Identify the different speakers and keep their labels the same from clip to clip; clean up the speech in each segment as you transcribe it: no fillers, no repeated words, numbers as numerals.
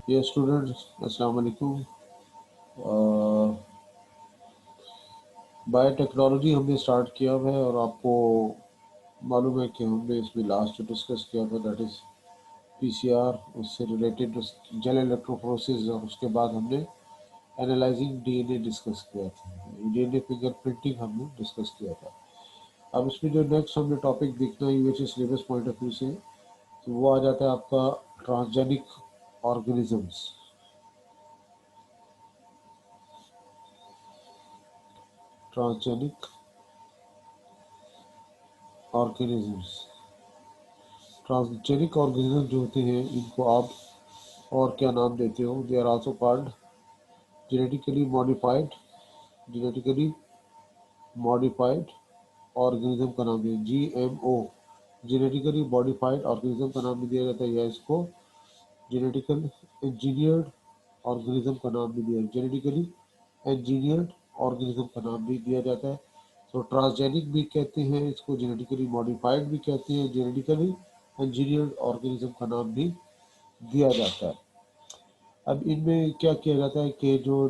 Speaker 1: ये स्टूडेंट्स अस्सलाम वालेकुम। बायोटेक्नोलॉजी हमने स्टार्ट किया हुआ है और आपको मालूम है कि हमने इसमें लास्ट जो डिस्कस किया था दैट इज़ पीसीआर, उससे रिलेटेड जेल इलेक्ट्रोफोरेसिस, और उसके बाद हमने एनालाइजिंग डीएनए डिस्कस किया था, डीएनए फिंगरप्रिंटिंग हमने डिस्कस किया था। अब इसमें जो नेक्स्ट हमने टॉपिक देखना है यूएचए सिलेबस पॉइंट ऑफ व्यू से, तो वो आ जाता है आपका transgenic organisms. Transgenic organisms transgenic organism जो होते हैं इनको आप और क्या नाम देते हो? They are also called genetically modified genetically modified organism का नाम है जीएमओ। जेनेटिकली मॉडिफाइड ऑर्गेनिज्म का नाम भी दिया जाता है, या इसको जेनेटिकल इंजीनियर्ड ऑर्गेनिज्म का नाम भी दिया जेनेटिकली इंजीनियर्ड ऑर्गेनिज्म का नाम भी दिया जाता है। तो ट्रांसजेनिक भी कहते हैं इसको, जेनेटिकली मॉडिफाइड भी कहते हैं, जेनेटिकली इंजीनियर्ड ऑर्गेनिज्म का नाम भी दिया जाता है। अब इनमें क्या किया जाता है कि जो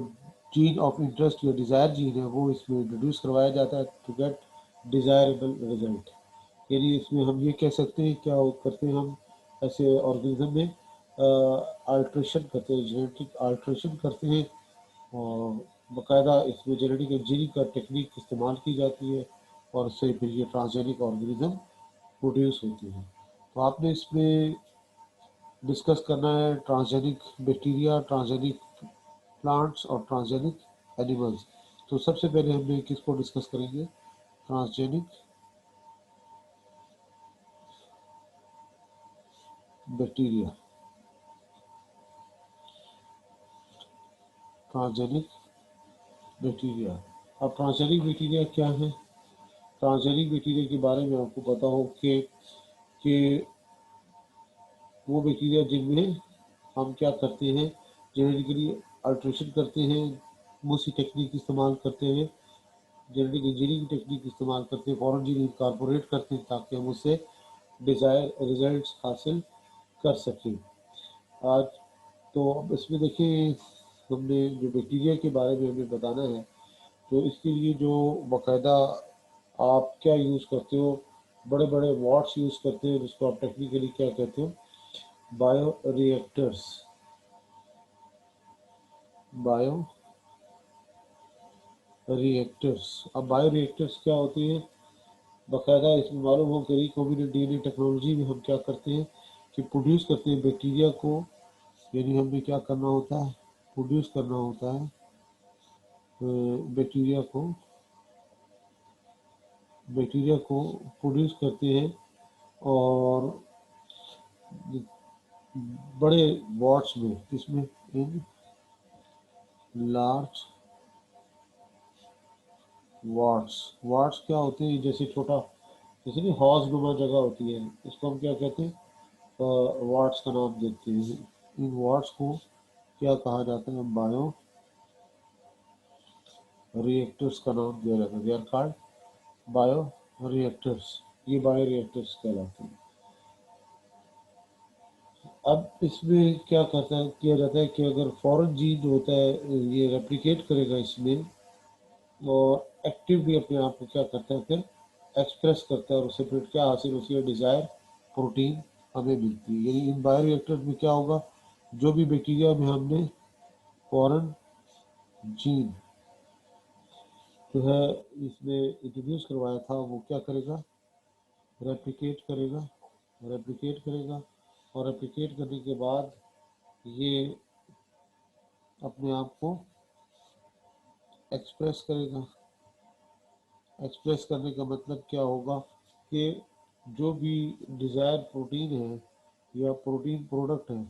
Speaker 1: जीन ऑफ इंटरेस्ट या डिज़ायर जीन है वो इसमें इंट्रोड्यूस करवाया जाता है टू गेट डिज़ायरेबल रिजल्ट। यानी इसमें हम ये कह सकते हैं क्या करते हैं हम ऐसे ऑर्गेनिज्म में अल्ट्रेशन करते हैं, जेनेटिक अल्ट्रेशन करते हैं, और बाकायदा इसमें जेनेटिक इंजीनियरिंग का टेक्निक इस्तेमाल की जाती है और उससे फिर ये ट्रांसजेनिक ऑर्गेनिज्म प्रोड्यूस होती है। तो आपने इसमें डिस्कस करना है ट्रांसजेनिक बैक्टीरिया, ट्रांसजेनिक प्लांट्स और ट्रांसजेनिक एनिमल्स। तो सबसे पहले हम किसको डिस्कस करेंगे? Transgenic bacteria. Transgenic bacteria. अब ट्रांसजेनिक बैक्टीरिया क्या है? ट्रांसजेनिक बैक्टीरिया के बारे में आपको पता हो कि वो बैक्टीरिया जिनमें हम क्या करते हैं, जेनेटिकली अल्ट्रेशन करते हैं, उसी टेक्निक इस्तेमाल करते हैं, जेनेटिक इंजीनियरिंग टेक्निक इस्तेमाल करते हैं, फॉरेन जीन इनकॉर्पोरेट करते हैं ताकि हम उससे डिज़ायर रिजल्ट्स हासिल कर सकें। आज तो अब इसमें देखिए, हमने जो बैक्टीरिया के बारे में हमें बताना है, तो इसके लिए जो बाकायदा आप क्या यूज़ करते हो, बड़े बड़े वॉट्स यूज़ करते हैं जिसको आप टेक्निकली क्या कहते हो? Bio reactors. Bio reactors. अब बायो रिएक्टर्स क्या होते हैं? बाकायदा इसमें मालूम हो कि रिकॉम्बिनेंट डीएनए टेक्नोलॉजी में हम क्या करते हैं कि प्रोड्यूस करते हैं बैक्टीरिया को, यानी हमें क्या करना होता है? प्रोड्यूस करना होता है बैक्टीरिया को प्रोड्यूस करते हैं, और बड़े वॉट्स में, किसमें? In large watts. वॉट्स क्या होते हैं? जैसे छोटा, जैसे कि हौज नुमा जगह होती है, इसको हम क्या कहते हैं? वॉट्स का नाम देते हैं। इन वॉट्स को क्या कहा जाता है? बायो रिएक्टर्स का नाम दिया जाता है। They are called bioreactors. ये बायो रिएक्टर्स कहलाते हैं। अब इसमें क्या किया जाता है कि अगर फॉरेन जीन जो होता है ये रेप्लिकेट करेगा इसमें, और एक्टिवली अपने आप को क्या करता है फिर एक्सप्रेस करता है, और उससे फिर क्या हासिल होती है? डिज़ायर प्रोटीन हमें मिलती है। यानी इन बायो रिएक्टर में क्या होगा? जो भी बैक्टीरिया में हमने फॉरेन जीन जो है इसमें इंट्रोड्यूस करवाया था, वो क्या करेगा? रेप्लिकेट करेगा। रेप्लिकेट करेगा, और रेप्लिकेट करने के बाद ये अपने आप को एक्सप्रेस करेगा। एक्सप्रेस करने का मतलब क्या होगा कि जो भी डिज़ायर प्रोटीन है या प्रोटीन प्रोडक्ट है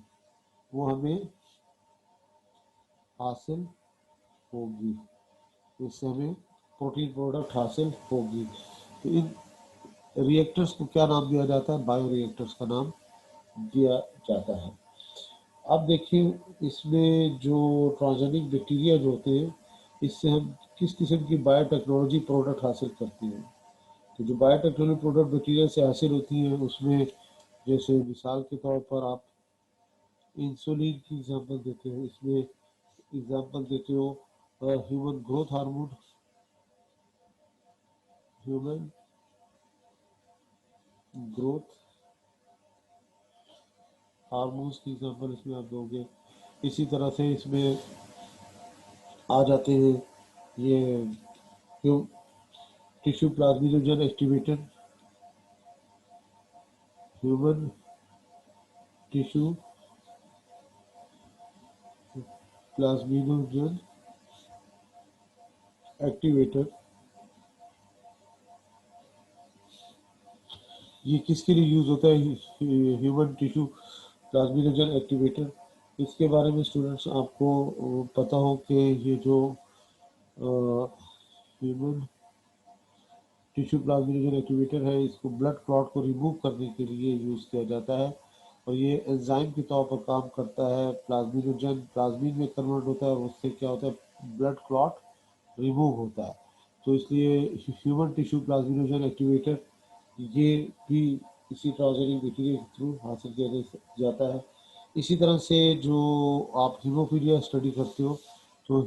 Speaker 1: वो हमें हासिल होगी, इससे हमें प्रोटीन प्रोडक्ट हासिल होगी। तो इन रिएक्टर्स को क्या नाम दिया जाता है? बायो रिएक्टर्स का नाम दिया जाता है। अब देखिए इसमें जो ट्रांसजेनिक बैक्टीरिया जो होते हैं, इससे हम किस किस्म की बायोटेक्नोलॉजी प्रोडक्ट हासिल करते हैं। तो जो बायोटेक्नोलॉजी प्रोडक्ट बैक्टीरिया से हासिल होती हैं उसमें, जैसे मिसाल के तौर पर आप इंसुलिन की एग्जांपल देते हो, इसमें एग्जांपल देते हो human growth hormone, human growth hormones की एग्जांपल इसमें आप दोगे। इसी तरह से इसमें आ जाते हैं ये tissue plasminogen activator, human tissue plasminogen activator. ये किसके लिए यूज होता है, ह्यूमन टिश्यू प्लाज्मिनोजन एक्टिवेटर? इसके बारे में स्टूडेंट्स आपको पता हो कि ये जो ह्यूमन टिश्यू प्लाज्मिनोजन एक्टिवेटर है, इसको ब्लड क्लॉट को रिमूव करने के लिए यूज़ किया जाता है और ये एंजाइम के तौर पर काम करता है। प्लाज्मिनोजन प्लाज्मिन में कन्वर्ट होता है और उससे क्या होता है, ब्लड क्लॉट रिमूव होता है। तो इसलिए ह्यूमन टिश्यू प्लाज्मिनोजन एक्टिवेटर ये भी इसी ट्रांसजेनिक बैक्टीरिया के थ्रू हासिल किया जाता है। इसी तरह से जो आप हीमोफीलिया स्टडी करते हो, तो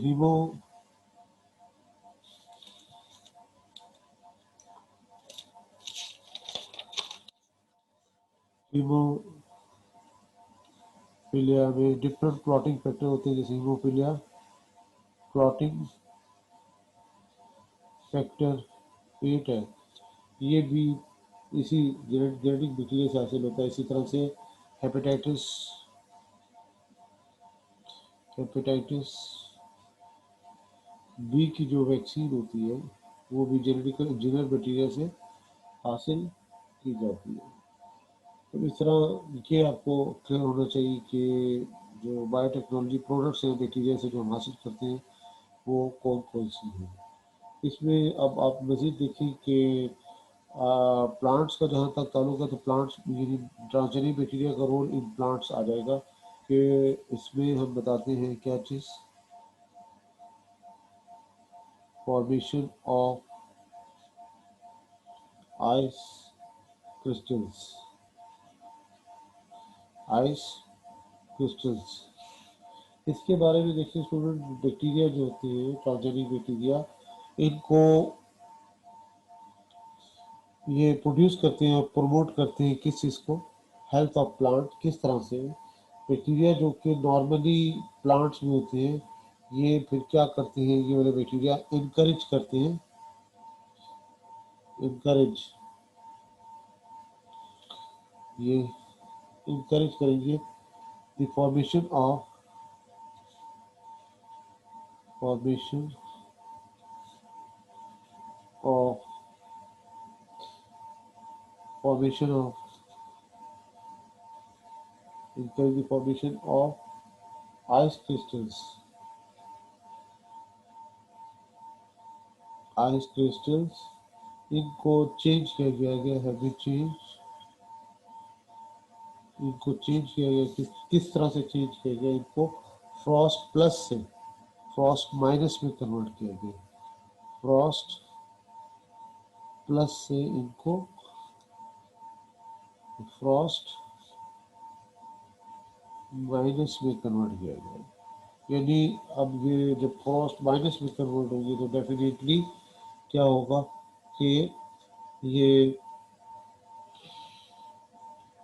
Speaker 1: हीमोफीलिया में डिफरेंट क्लॉटिंग फैक्टर होते हैं, जैसे हीमोफीलिया क्लॉटिंग फैक्टर 8 है, ये भी इसी जेनेटिक बैक्टीरिया से हासिल होता है। इसी तरह से हेपेटाइटिस हेपेटाइटिस बी की जो वैक्सीन होती है वो भी जेनेटिकल इंजीनियर बैक्टीरिया से हासिल की जाती है। तो इस तरह ये आपको क्लियर होना चाहिए कि जो बायोटेक्नोलॉजी प्रोडक्ट्स हैं बैक्टीरिया से जो हम हासिल करते हैं वो कौन कौन सी हैं। इसमें अब आप मज़ीद देखिए कि प्लांट्स का जहाँ तक ताल्लुक है, तो प्लांट्स यानी ट्रांसजेनिक बैक्टीरिया का रोल इन प्लांट्स आ जाएगा कि इसमें हम बताते हैं क्या चीज़, formation of ice crystals, ice crystals. इसके बारे में देखिए स्टूडेंट, बैक्टीरिया जो होते हैं ट्रांसजेनिक बैक्टीरिया, इनको ये प्रोड्यूस करते हैं और प्रमोट करते हैं किस चीज़ को, हेल्थ ऑफ प्लांट। किस तरह से बैक्टीरिया जो कि नॉर्मली प्लांट्स में होते हैं, ये फिर क्या करते हैं, ये वाले बैक्टीरिया इनकरेज करते हैं, इनकरेज ये इनकरेज करेंगे the formation of formation of encourage the formation of ice crystals, ice crystals। इनको चेंज किया गया है भी चेंज, इनको चेंज किया गया, किस तरह से चेंज किया गया, इनको फ्रॉस्ट प्लस से फ्रॉस्ट माइनस में कन्वर्ट किया गया, फ्रॉस्ट प्लस से इनको फ्रॉस्ट माइनस में कन्वर्ट किया गया। यानी अब ये जब फ्रॉस्ट माइनस में कन्वर्ट होगी तो डेफिनेटली क्या होगा कि ये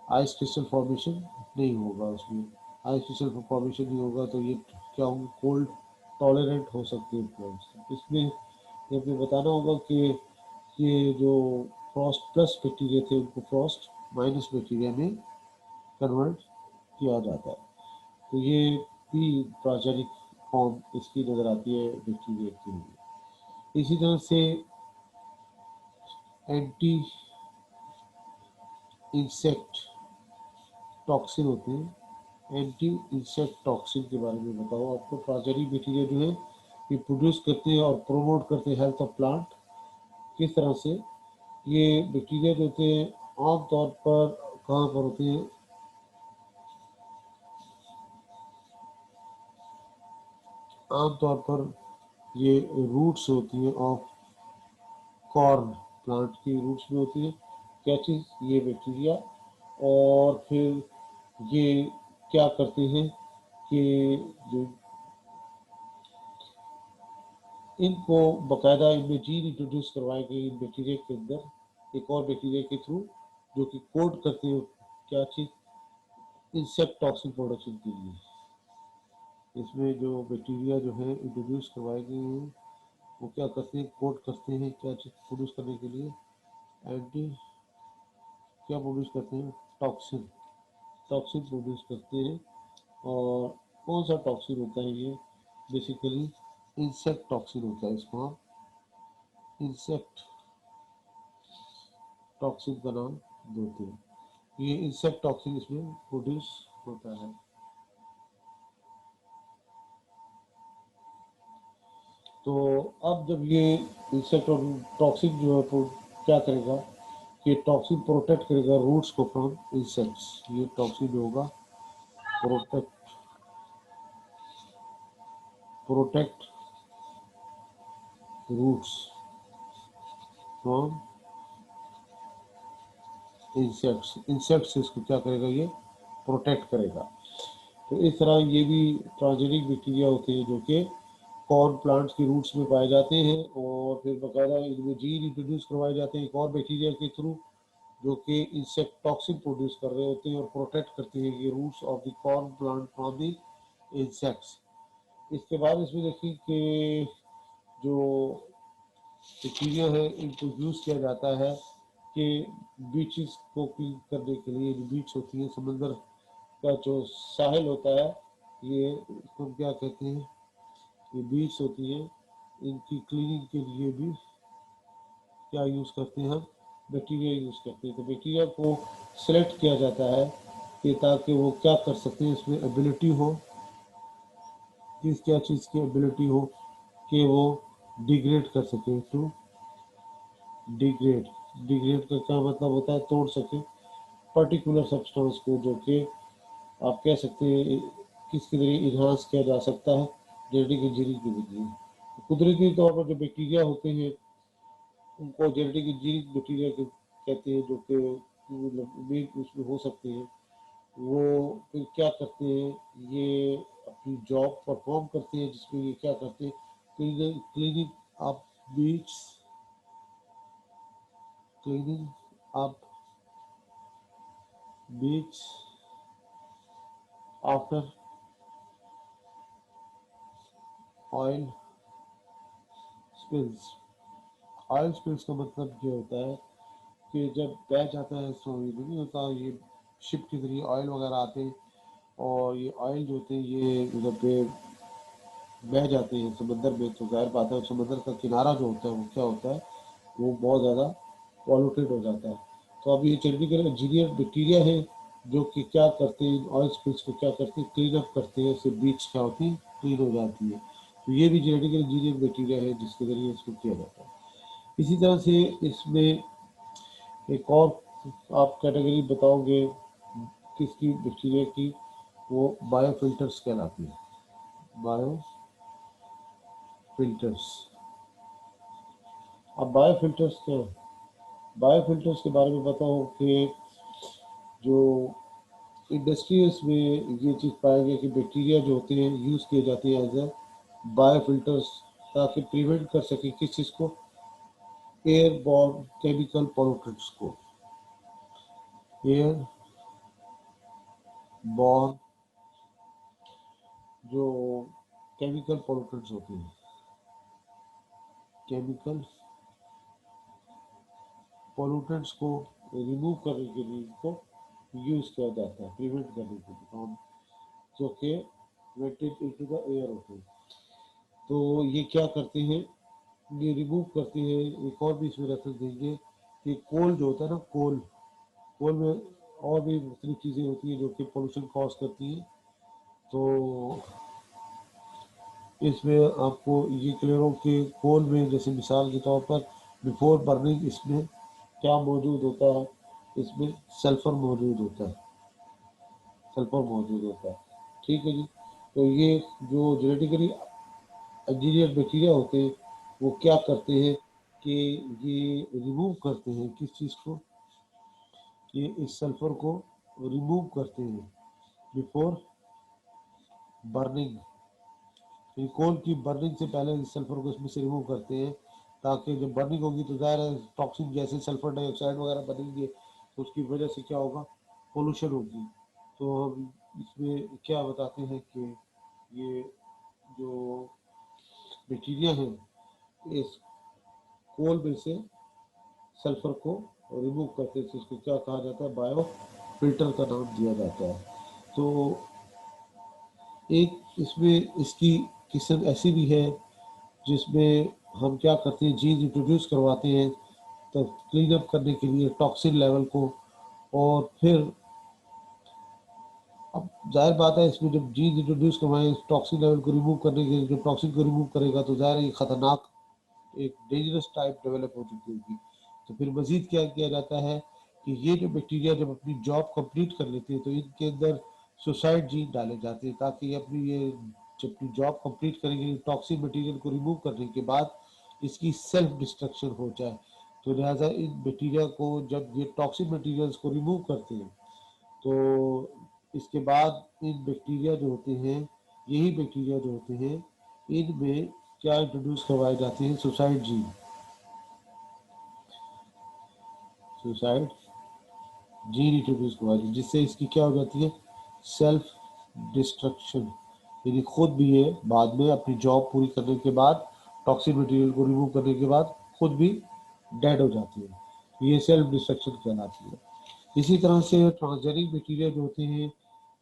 Speaker 1: आइस क्रिस्टल फॉर्मेशन नहीं होगा, उसमें आइस क्रिस्टल फॉर्मेशन नहीं होगा, तो ये क्या होंगे, कोल्ड टॉलरेंट हो सकते हैं प्लांट्स। इसमें ये हमें बताना होगा कि ये जो फ्रॉस्ट प्लस बैक्टीरिया थे उनको फ्रॉस्ट माइनस बैक्टीरिया में कन्वर्ट किया जाता है। तो ये भी ट्रांसजेनिक फॉर्म इसकी नज़र आती है बैक्टीरिया के लिए। इसी तरह से एंटी इंसेक्ट टॉक्सिन होते हैं, एंटी इंसेक्ट टॉक्सिन के बारे में बताओ आपको। ट्रांसजेनिक बैक्टीरिया जो है ये प्रोड्यूस करते हैं और प्रोमोट करते हैं हेल्थ ऑफ प्लांट। किस तरह से ये बैक्टीरिया जो होते हैं आमतौर पर कहाँ पर होते हैं, आमतौर पर ये रूट्स होती हैं ऑफ कॉर्न, प्लांट की रूट्स में होती है क्या चीज़, ये बैक्टीरिया। और फिर ये क्या करते हैं कि जो इनको बाकायदा इनमें जीन इंट्रोड्यूस करवाएंगे इन बैक्टीरिया के अंदर एक और बैक्टीरिया के थ्रू, जो कि कोड करते हैं क्या चीज, इंसेक्ट टॉक्सिन प्रोडक्शन के लिए। इसमें जो बैक्टीरिया जो है इंट्रोड्यूस करवाए गए हैं वो क्या करते हैं, कोड करते हैं क्या चीज प्रोड्यूस करने के लिए, एंटी क्या प्रोड्यूस करते हैं, टॉक्सिन, टॉक्सिन प्रोड्यूस करते हैं। और कौन सा टॉक्सिन होता है ये, बेसिकली इंसेक्ट टॉक्सिन होता है, इसको हम इंसेक्ट टॉक्सिन का नाम देते हैं। ये इंसेक्ट टॉक्सिन इसमें प्रोड्यूस होता है। तो अब जब ये इंसेक्ट और टॉक्सिन जो है क्या करेगा कि टॉक्सिन प्रोटेक्ट करेगा रूट्स को फ्रॉम इंसेक्ट्स। ये टॉक्सिन जो होगा protect roots from insects, insects इसको क्या करेगा, ये प्रोटेक्ट करेगा। तो इस तरह ये भी ट्रांसजेनिक बैक्टीरिया होते हैं जो कि कॉर्न प्लांट्स के रूट्स में पाए जाते हैं, और फिर बाकायदा इनमें जीन इंट्रोड्यूस करवाए जाते हैं एक और बैक्टीरिया के थ्रू, जो कि इंसेक्ट टॉक्सिन प्रोड्यूस कर रहे होते हैं और प्रोटेक्ट करते हैं ये roots of the corn plant from the insects. इसके बाद इसमें देखिए कि जो बैक्टीरिया है इनको यूज़ किया जाता है कि बीचेस को क्लीन करने के लिए। जो बीच होती है, समंदर का जो साहिल होता है, ये इसको हम क्या कहते हैं, ये बीच होती है, इनकी क्लीनिंग के लिए भी क्या यूज़ करते हैं हम, बैक्टीरिया यूज़ करते हैं। तो बैक्टीरिया को सिलेक्ट किया जाता है कि ताकि वो क्या कर सकते हैं, इसमें एबिलिटी हो, किस क्या चीज़ की एबिलिटी हो कि वो डिग्रेड कर सके, टू डिग्रेड। डिग्रेड का क्या मतलब होता है, तोड़ सके पर्टिकुलर सब्सटेंस को, जो कि आप कह सकते हैं किसके जरिए इन्हांस किया जा सकता है, जेनेटिक इंजीनियरिंग के जरिए। कुदरती तौर पर जो बैक्टीरिया होते हैं उनको जेनेटिक इंजीनियरिंग बैक्टीरिया कहते हैं, जो कि मतलब उसमें हो सकते हैं। वो फिर क्या करते हैं, ये अपनी जॉब परफॉर्म करते हैं, जिसमें ये क्या करते हैं, cleaning up beets, cleaning up beets after oil spills. Oil spills का मतलब ये होता है कि जब बह जाता है, सो ये नहीं होता, ये शिप के जरिए ऑयल वगैरह आते हैं, और ये ऑयल जो होते हैं ये जब बह जाते हैं समंदर में, तो जाहिर बात है समंदर का किनारा जो होता है वो क्या होता है, वो बहुत ज़्यादा पॉल्यूटेड हो जाता है। तो अब ये जेनेटिकल इंजीनियर बैक्टीरिया है जो कि क्या करते हैं, ऑयल स्पिल्स को क्या करते हैं, क्लीन अप करते हैं, इससे बीच क्या होती है, क्लीन हो जाती है। तो ये भी जेनेटिकल इंजीनियर बैक्टीरिया है जिसके जरिए इसको किया जाता है। इसी तरह से इसमें एक और आप कैटेगरी बताओगे किसकी, बैक्टीरिया की, वो बायोफिल्टर्स कहलाती है, बायोफिल्टर्स। अब बायोफिल्टर्स क्या है, बायोफिल्टर्स के बारे में बताओ कि जो इंडस्ट्रीज में ये चीज़ पाया गया कि बैक्टीरिया जो होते हैं यूज़ किए जाते हैं एज ए बायोफिल्टर्स, ताकि प्रिवेंट कर सके किस चीज़ को, एयर बॉर्न केमिकल पॉल्यूटेंट्स को, एयर बॉर्न जो केमिकल पॉल्यूटेंट्स होते हैं, केमिकल पॉल्यूटेंट्स को रिमूव करने के लिए इनको यूज़ किया जाता है, प्रिवेंट करने के लिए, हम जो कि वेंटेड इनटू द एयर होते हैं। तो ये क्या करते हैं, ये रिमूव करते हैं। एक और भी इसमें रेफरेंस देंगे कि कोल जो होता है ना, कोल, कोल में और भी मुख्तलिफ चीज़ें होती हैं जो कि पोल्यूशन कॉज करती हैं। तो इसमें आपको ये क्लियर हो कि कोल में जैसे मिसाल के तौर पर बिफोर बर्निंग इसमें क्या मौजूद होता है, इसमें सल्फर मौजूद होता है, सल्फर मौजूद होता है। ठीक है जी। तो ये जो जेनेटिकली इंजीनियर बैक्टीरिया होते हैं वो क्या करते हैं कि ये रिमूव करते हैं किस चीज़ को, कि इस सल्फर को रिमूव करते हैं बिफोर बर्निंग, कोल की बर्निंग से पहले सल्फर को इसमें से रिमूव करते हैं, ताकि जब बर्निंग होगी तो ज़ाहिर है टॉक्सिन जैसे सल्फर डाइऑक्साइड वगैरह बनेंगे तो उसकी वजह से क्या होगा, पोल्यूशन होगी। तो हम इसमें क्या बताते हैं कि ये जो बैक्टीरिया है इस कोल में से सल्फर को रिमूव करते हैं, इसको क्या कहा जाता है, बायो फिल्टर का नाम दिया जाता है। तो एक इसमें इसकी किस्म ऐसी भी है जिसमें हम क्या करते हैं, जीन इंट्रोड्यूस करवाते हैं तो क्लीन अप करने के लिए टॉक्सिन लेवल को, और फिर अब जाहिर बात है इसमें जब जीन इंट्रोड्यूस करवाएं टॉक्सिन लेवल को रिमूव करने के लिए, जब टॉक्सिन को रिमूव करेगा तो जाहिर है ये खतरनाक एक डेंजरस टाइप डेवलप हो चुकी होगी। तो फिर मजीद क्या किया जाता है कि ये जो बैक्टीरिया जब अपनी जॉब कंप्लीट कर लेते हैं तो इनके अंदर सुसाइड जीन डाले जाते हैं, ताकि अपनी ये जब अपनी जॉब कंप्लीट करेंगे टॉक्सिक मटेरियल को रिमूव करने के बाद इसकी सेल्फ डिस्ट्रक्शन हो जाए। तो लिहाजा इन बैक्टीरिया को जब ये टॉक्सिक मटेरियल्स को रिमूव करते हैं तो इसके बाद इन बैक्टीरिया जो होते हैं, यही बैक्टीरिया जो होते हैं, इनमें क्या इंट्रोड्यूस करवाए जाते हैं, suicide gene, suicide gene introduce करवाए जाते हैं, जिससे इसकी क्या हो जाती है, सेल्फ डिस्ट्रक्शन, यानी खुद भी ये बाद में अपनी जॉब पूरी करने के बाद टॉक्सिक मटेरियल को रिमूव करने के बाद खुद भी डेड हो जाती है। ये सेल्फ डिस्ट्रक्शन कहलाती है। इसी तरह से ट्रांसजेनिक बैक्टीरिया जो होते हैं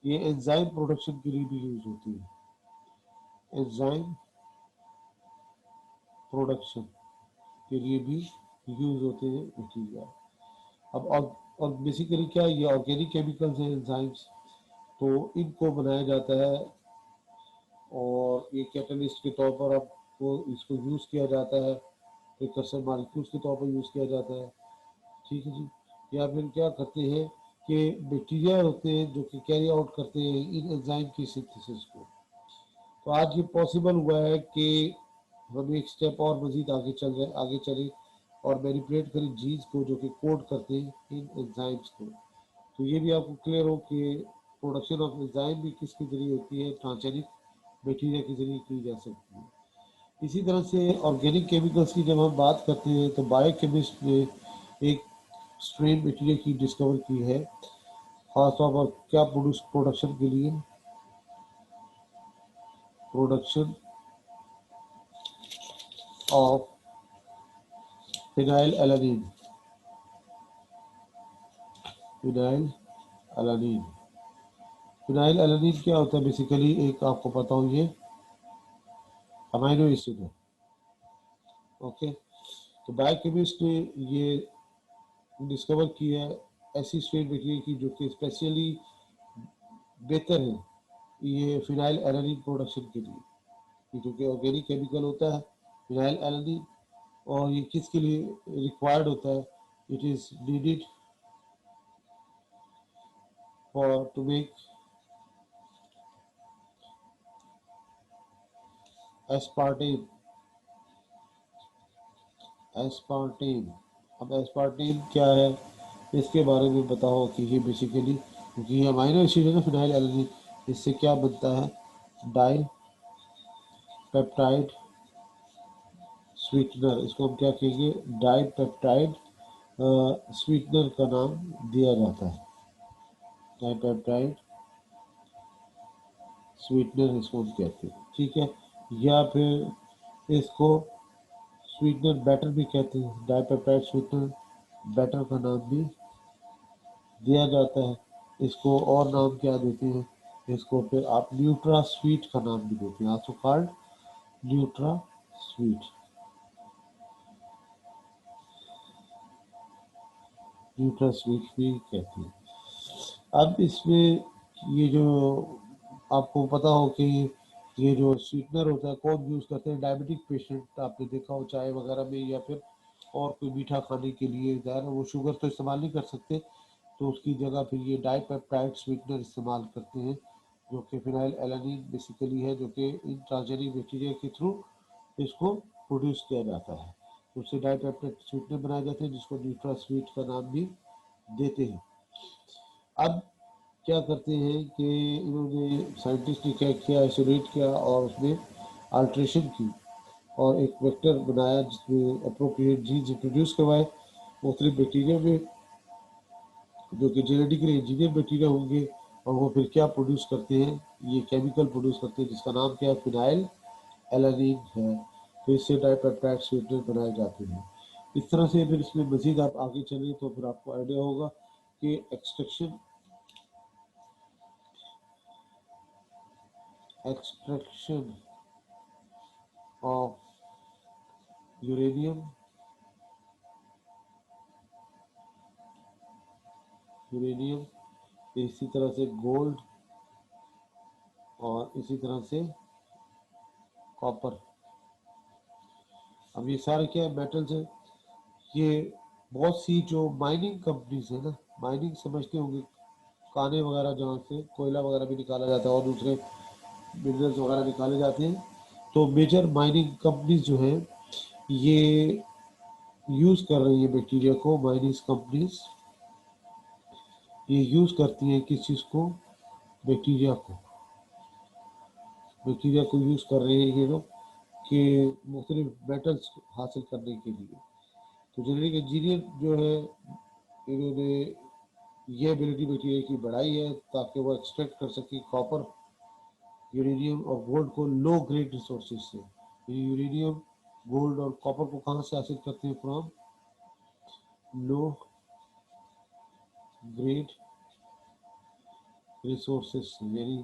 Speaker 1: ये एंजाइम प्रोडक्शन के लिए भी यूज होते हैं, एंजाइम प्रोडक्शन के लिए भी यूज होते हैं बैक्टीरिया। अब और बेसिकली क्या है, ये ऑर्गेनिक केमिकल्स हैं एंजाइम्स, तो इनको बनाया जाता है और ये कैटलिस्ट के तौर पर अब वो इसको यूज़ किया जाता है, प्रिकर्सर मॉलिक्यूल्स के तौर पर यूज़ किया जाता है। ठीक है जी। या फिर क्या करते हैं कि बैक्टीरिया होते हैं जो कि कैरी आउट करते हैं इन एंजाइम की सिंथेसिस को। तो आज ये पॉसिबल हुआ है कि हम एक स्टेप और मजीद आगे चले और मैनिपुलेट करें जीन्स को जो कि कोड करते हैं इन एंजाइम्स को। तो ये भी आपको क्लियर हो कि प्रोडक्शन ऑफ एंजाइम भी किसके जरिए होती है, ट्रांसजेनिक बैक्टीरिया के जरिए की जा सकती है। इसी तरह से ऑर्गेनिक केमिकल्स की जब हम बात करते हैं तो बायोकेमिस्ट ने एक स्ट्रेन बैक्टीरिया की डिस्कवर की है, खासतौर पर क्या प्रोडक्शन के लिए, production of phenyl alanine, phenyl alanine. Phenyl alanine क्या होता है, बेसिकली एक आपको पता हो ये अमाइनो एसिड है। ओके, तो बायोकेमिस्ट ने ये डिस्कवर की है ऐसी स्ट्रेन बैक्टीरिया की जो कि स्पेशली बेहतर है ये फिनाइल एलानीन प्रोडक्शन के लिए, जो कि ऑर्गेनिक केमिकल होता है फिनाइल एलानीन, और ये किसके लिए रिक्वायर्ड होता है, it is needed for to make aspartame, aspartame. अब एस्पार्टेम क्या है इसके बारे में बताओ कि ये बेसिकली, क्योंकि ये अमाइनो एसिड है ना फिनाइल एलानीन, इससे क्या बनता है, डाई पेप्टाइड स्वीटनर, इसको हम क्या कहेंगे, डाई पेप्टाइड स्वीटनर का नाम दिया जाता है, डाई पेप्टाइड स्वीटनर इसको हम कहते हैं। ठीक है, या फिर इसको स्वीटनर बैटर भी कहते हैं, डाइपेप्टाइड स्वीटनर बैटर का नाम भी दिया जाता है। इसको और नाम क्या देते हैं, इसको फिर आप न्यूट्रा स्वीट का नाम भी देते हैं, also called Nutra sweet, Nutra sweet भी कहते हैं। अब इसमें ये जो आपको पता हो कि ये जो स्वीटनर होता है कौन यूज़ करते हैं, डायबिटिक पेशेंट आपने देखा हो चाय वगैरह में, या फिर और कोई मीठा खाने के लिए ज़्यादा वो शुगर तो इस्तेमाल नहीं कर सकते, तो उसकी जगह फिर ये डाइपेप्टाइड स्वीटनर इस्तेमाल करते हैं जो कि फिनाइल एलानीन बेसिकली है, जो कि इन ट्रांसजेनिक बैक्टीरिया के थ्रू इसको प्रोड्यूस किया जाता है। उससे डाइपेप्टाइड स्वीटनर बनाए जाते हैं जिसको न्यूट्रा स्वीट का नाम भी देते हैं। अब क्या करते हैं कि इन्होंने साइंटिस्ट ने क्या किया, आइसोलेट किया और उसमें अल्ट्रेशन की और एक वेक्टर बनाया जिसमें अप्रोप्रिएट जीन्स इंट्रोड्यूस करवाए मुख्तलिफ बैक्टीरिया में, जो कि जेनेटिकली इंजीनियर बैक्टीरिया होंगे। और वो फिर क्या प्रोड्यूस करते हैं, ये केमिकल प्रोड्यूस करते हैं जिसका नाम क्या है, फिनाइल एलानिन है। तो इससे डाइपेप्टाइड स्वीटनर बनाए जाते हैं। इस तरह से फिर इसमें मजीद आप आगे चलें तो फिर आपको आइडिया होगा कि एक्सट्रैक्शन ऑफ यूरेनियम यूरेनियम इसी तरह से गोल्ड और इसी तरह से कॉपर। अब ये सारे क्या है, मेटल्स है। ये बहुत सी जो माइनिंग कंपनीज है ना, माइनिंग समझते होंगे, काने वगैरह जहाँ से कोयला वगैरह भी निकाला जाता है और दूसरे मिनरल्स वगैरह निकाले जाते हैं। तो मेजर माइनिंग कंपनीज जो है ये यूज़ कर रही है बैक्टीरिया को। माइनिंग कंपनीज ये यूज़ करती हैं किस चीज़ को, बैक्टीरिया को। बैक्टीरिया को यूज़ कर रहे हैं ये लोग कि मुख्तलिफ मेटल्स हासिल करने के लिए। तो जेनेटिक इंजीनियर जो है इन्होंने ये एबिलिटी बैक्टीरिया की बढ़ाई है ताकि वो एक्सट्रैक्ट कर सके कॉपर, यूरेनियम और गोल्ड को लो ग्रेड रिसोर्सेज से। ये यूरेनियम, गोल्ड और कॉपर को कहाँ से हासिल करते हैं, फ्रॉम लो ग्रेड रिसोर्सेज से, यानी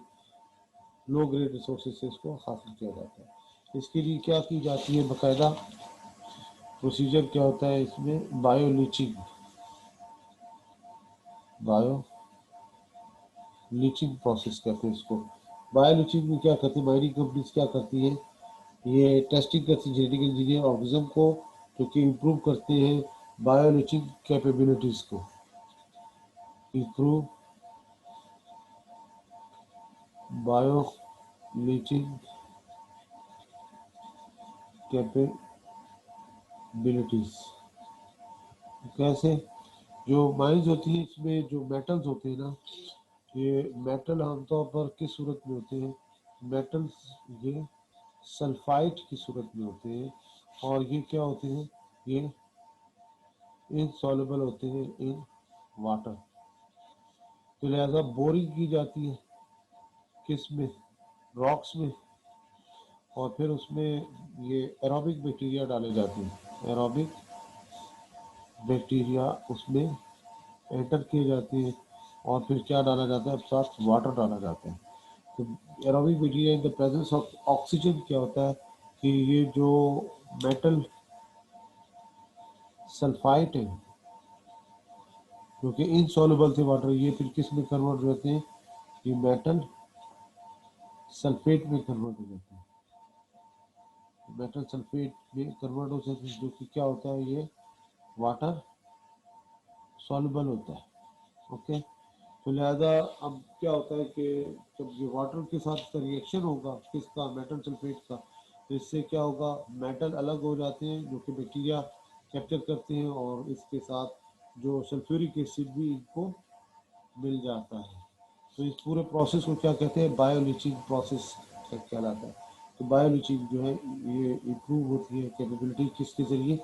Speaker 1: लो ग्रेड रिसोर्सेज से इसको हासिल किया जाता है। इसके लिए क्या की जाती है, बाकायदा प्रोसीजर क्या होता है इसमें, bio leaching. Bio leaching process कहते हैं इसको। बायो लीचिंग में क्या करती है, माइनिंग कंपनीज क्या करती है, ये टेस्टिंग करती है जेनेटिक इंजीनियर ऑर्गेनिज्म को जो कि इम्प्रूव करते हैं बायो लीचिंग कैपेबिलिटीज को। इम्प्रूव बायो लीचिंग कैपेबिलिटीज कैसे, जो माइंस होती है इसमें जो मेटल्स होते हैं ना, ये मेटल आमतौर पर किस सूरत में होते हैं, मेटल्स ये सल्फाइड की सूरत में होते हैं। और ये क्या होते हैं, ये इनसॉल्युबल होते हैं इन वाटर। तो लिहाजा बोरिंग की जाती है किस में, रॉक्स में। और फिर उसमें ये एरोबिक बैक्टीरिया डाले जाते हैं, एरोबिक बैक्टीरिया उसमें एंटर किए जाते हैं। और फिर क्या डाला जाता है, साथ वाटर डाला जाता है। तो aerobic bacteria in the presence of oxygen क्या होता है कि ये जो मेटल सल्फाइट है जो कि इनसॉल्युबल थे वाटर, ये फिर किस में कन्वर्ट हो जाते हैं, ये मेटल सल्फेट में कन्वर्ट हो जाते हैं। मेटल सल्फेट में कन्वर्ट हो जाते हैं जो कि क्या होता है, ये वाटर सॉल्युबल होता है। ओके। तो लिहाजा अब क्या होता है कि जब ये वाटर के साथ इसका रिएक्शन होगा किसका, मेटल सल्फेट का, तो इससे क्या होगा, मेटल अलग हो जाते हैं जो कि बैक्टीरिया कैप्चर करते हैं और इसके साथ जो सल्फ्यूरिक एसिड भी इनको मिल जाता है। तो इस पूरे प्रोसेस को क्या कहते हैं, बायोलीचिंग प्रोसेस कहलाता है। तो बायोलीचिंग जो है ये इम्प्रूव होती है कैपेबिलिटी किसके ज़रिए,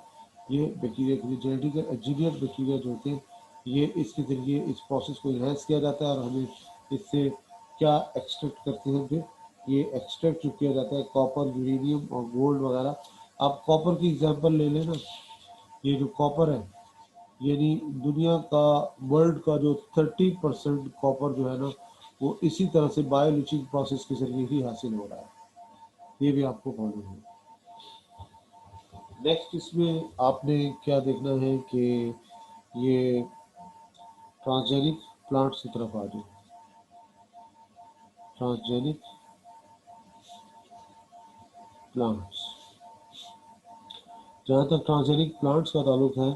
Speaker 1: ये बैक्टीरिया के लिए जेनेटिकल इंजीनियर बैक्टीरिया जो होते हैं ये इसके ज़रिए इस प्रोसेस को इन्हेंस किया जाता है। और हमें इससे क्या एक्सट्रैक्ट करते हैं, फिर ये एक्सट्रैक्ट जो किया जाता है कॉपर, यूरेनियम और गोल्ड वगैरह। आप कॉपर की एग्जांपल ले लेना, ये जो कॉपर है यानी दुनिया का, वर्ल्ड का जो 30% कॉपर जो है ना वो इसी तरह से बायोलिचिंग प्रोसेस के जरिए ही हासिल हो रहा है। ये भी आपको मालूम है। नेक्स्ट इसमें आपने क्या देखना है कि ये ट्रांसजेनिक प्लांट्स की तरफ आ जाए। ट्रांसजेनिक प्लांट्स, जहाँ तक ट्रांसजेनिक प्लांट्स का ताल्लुक है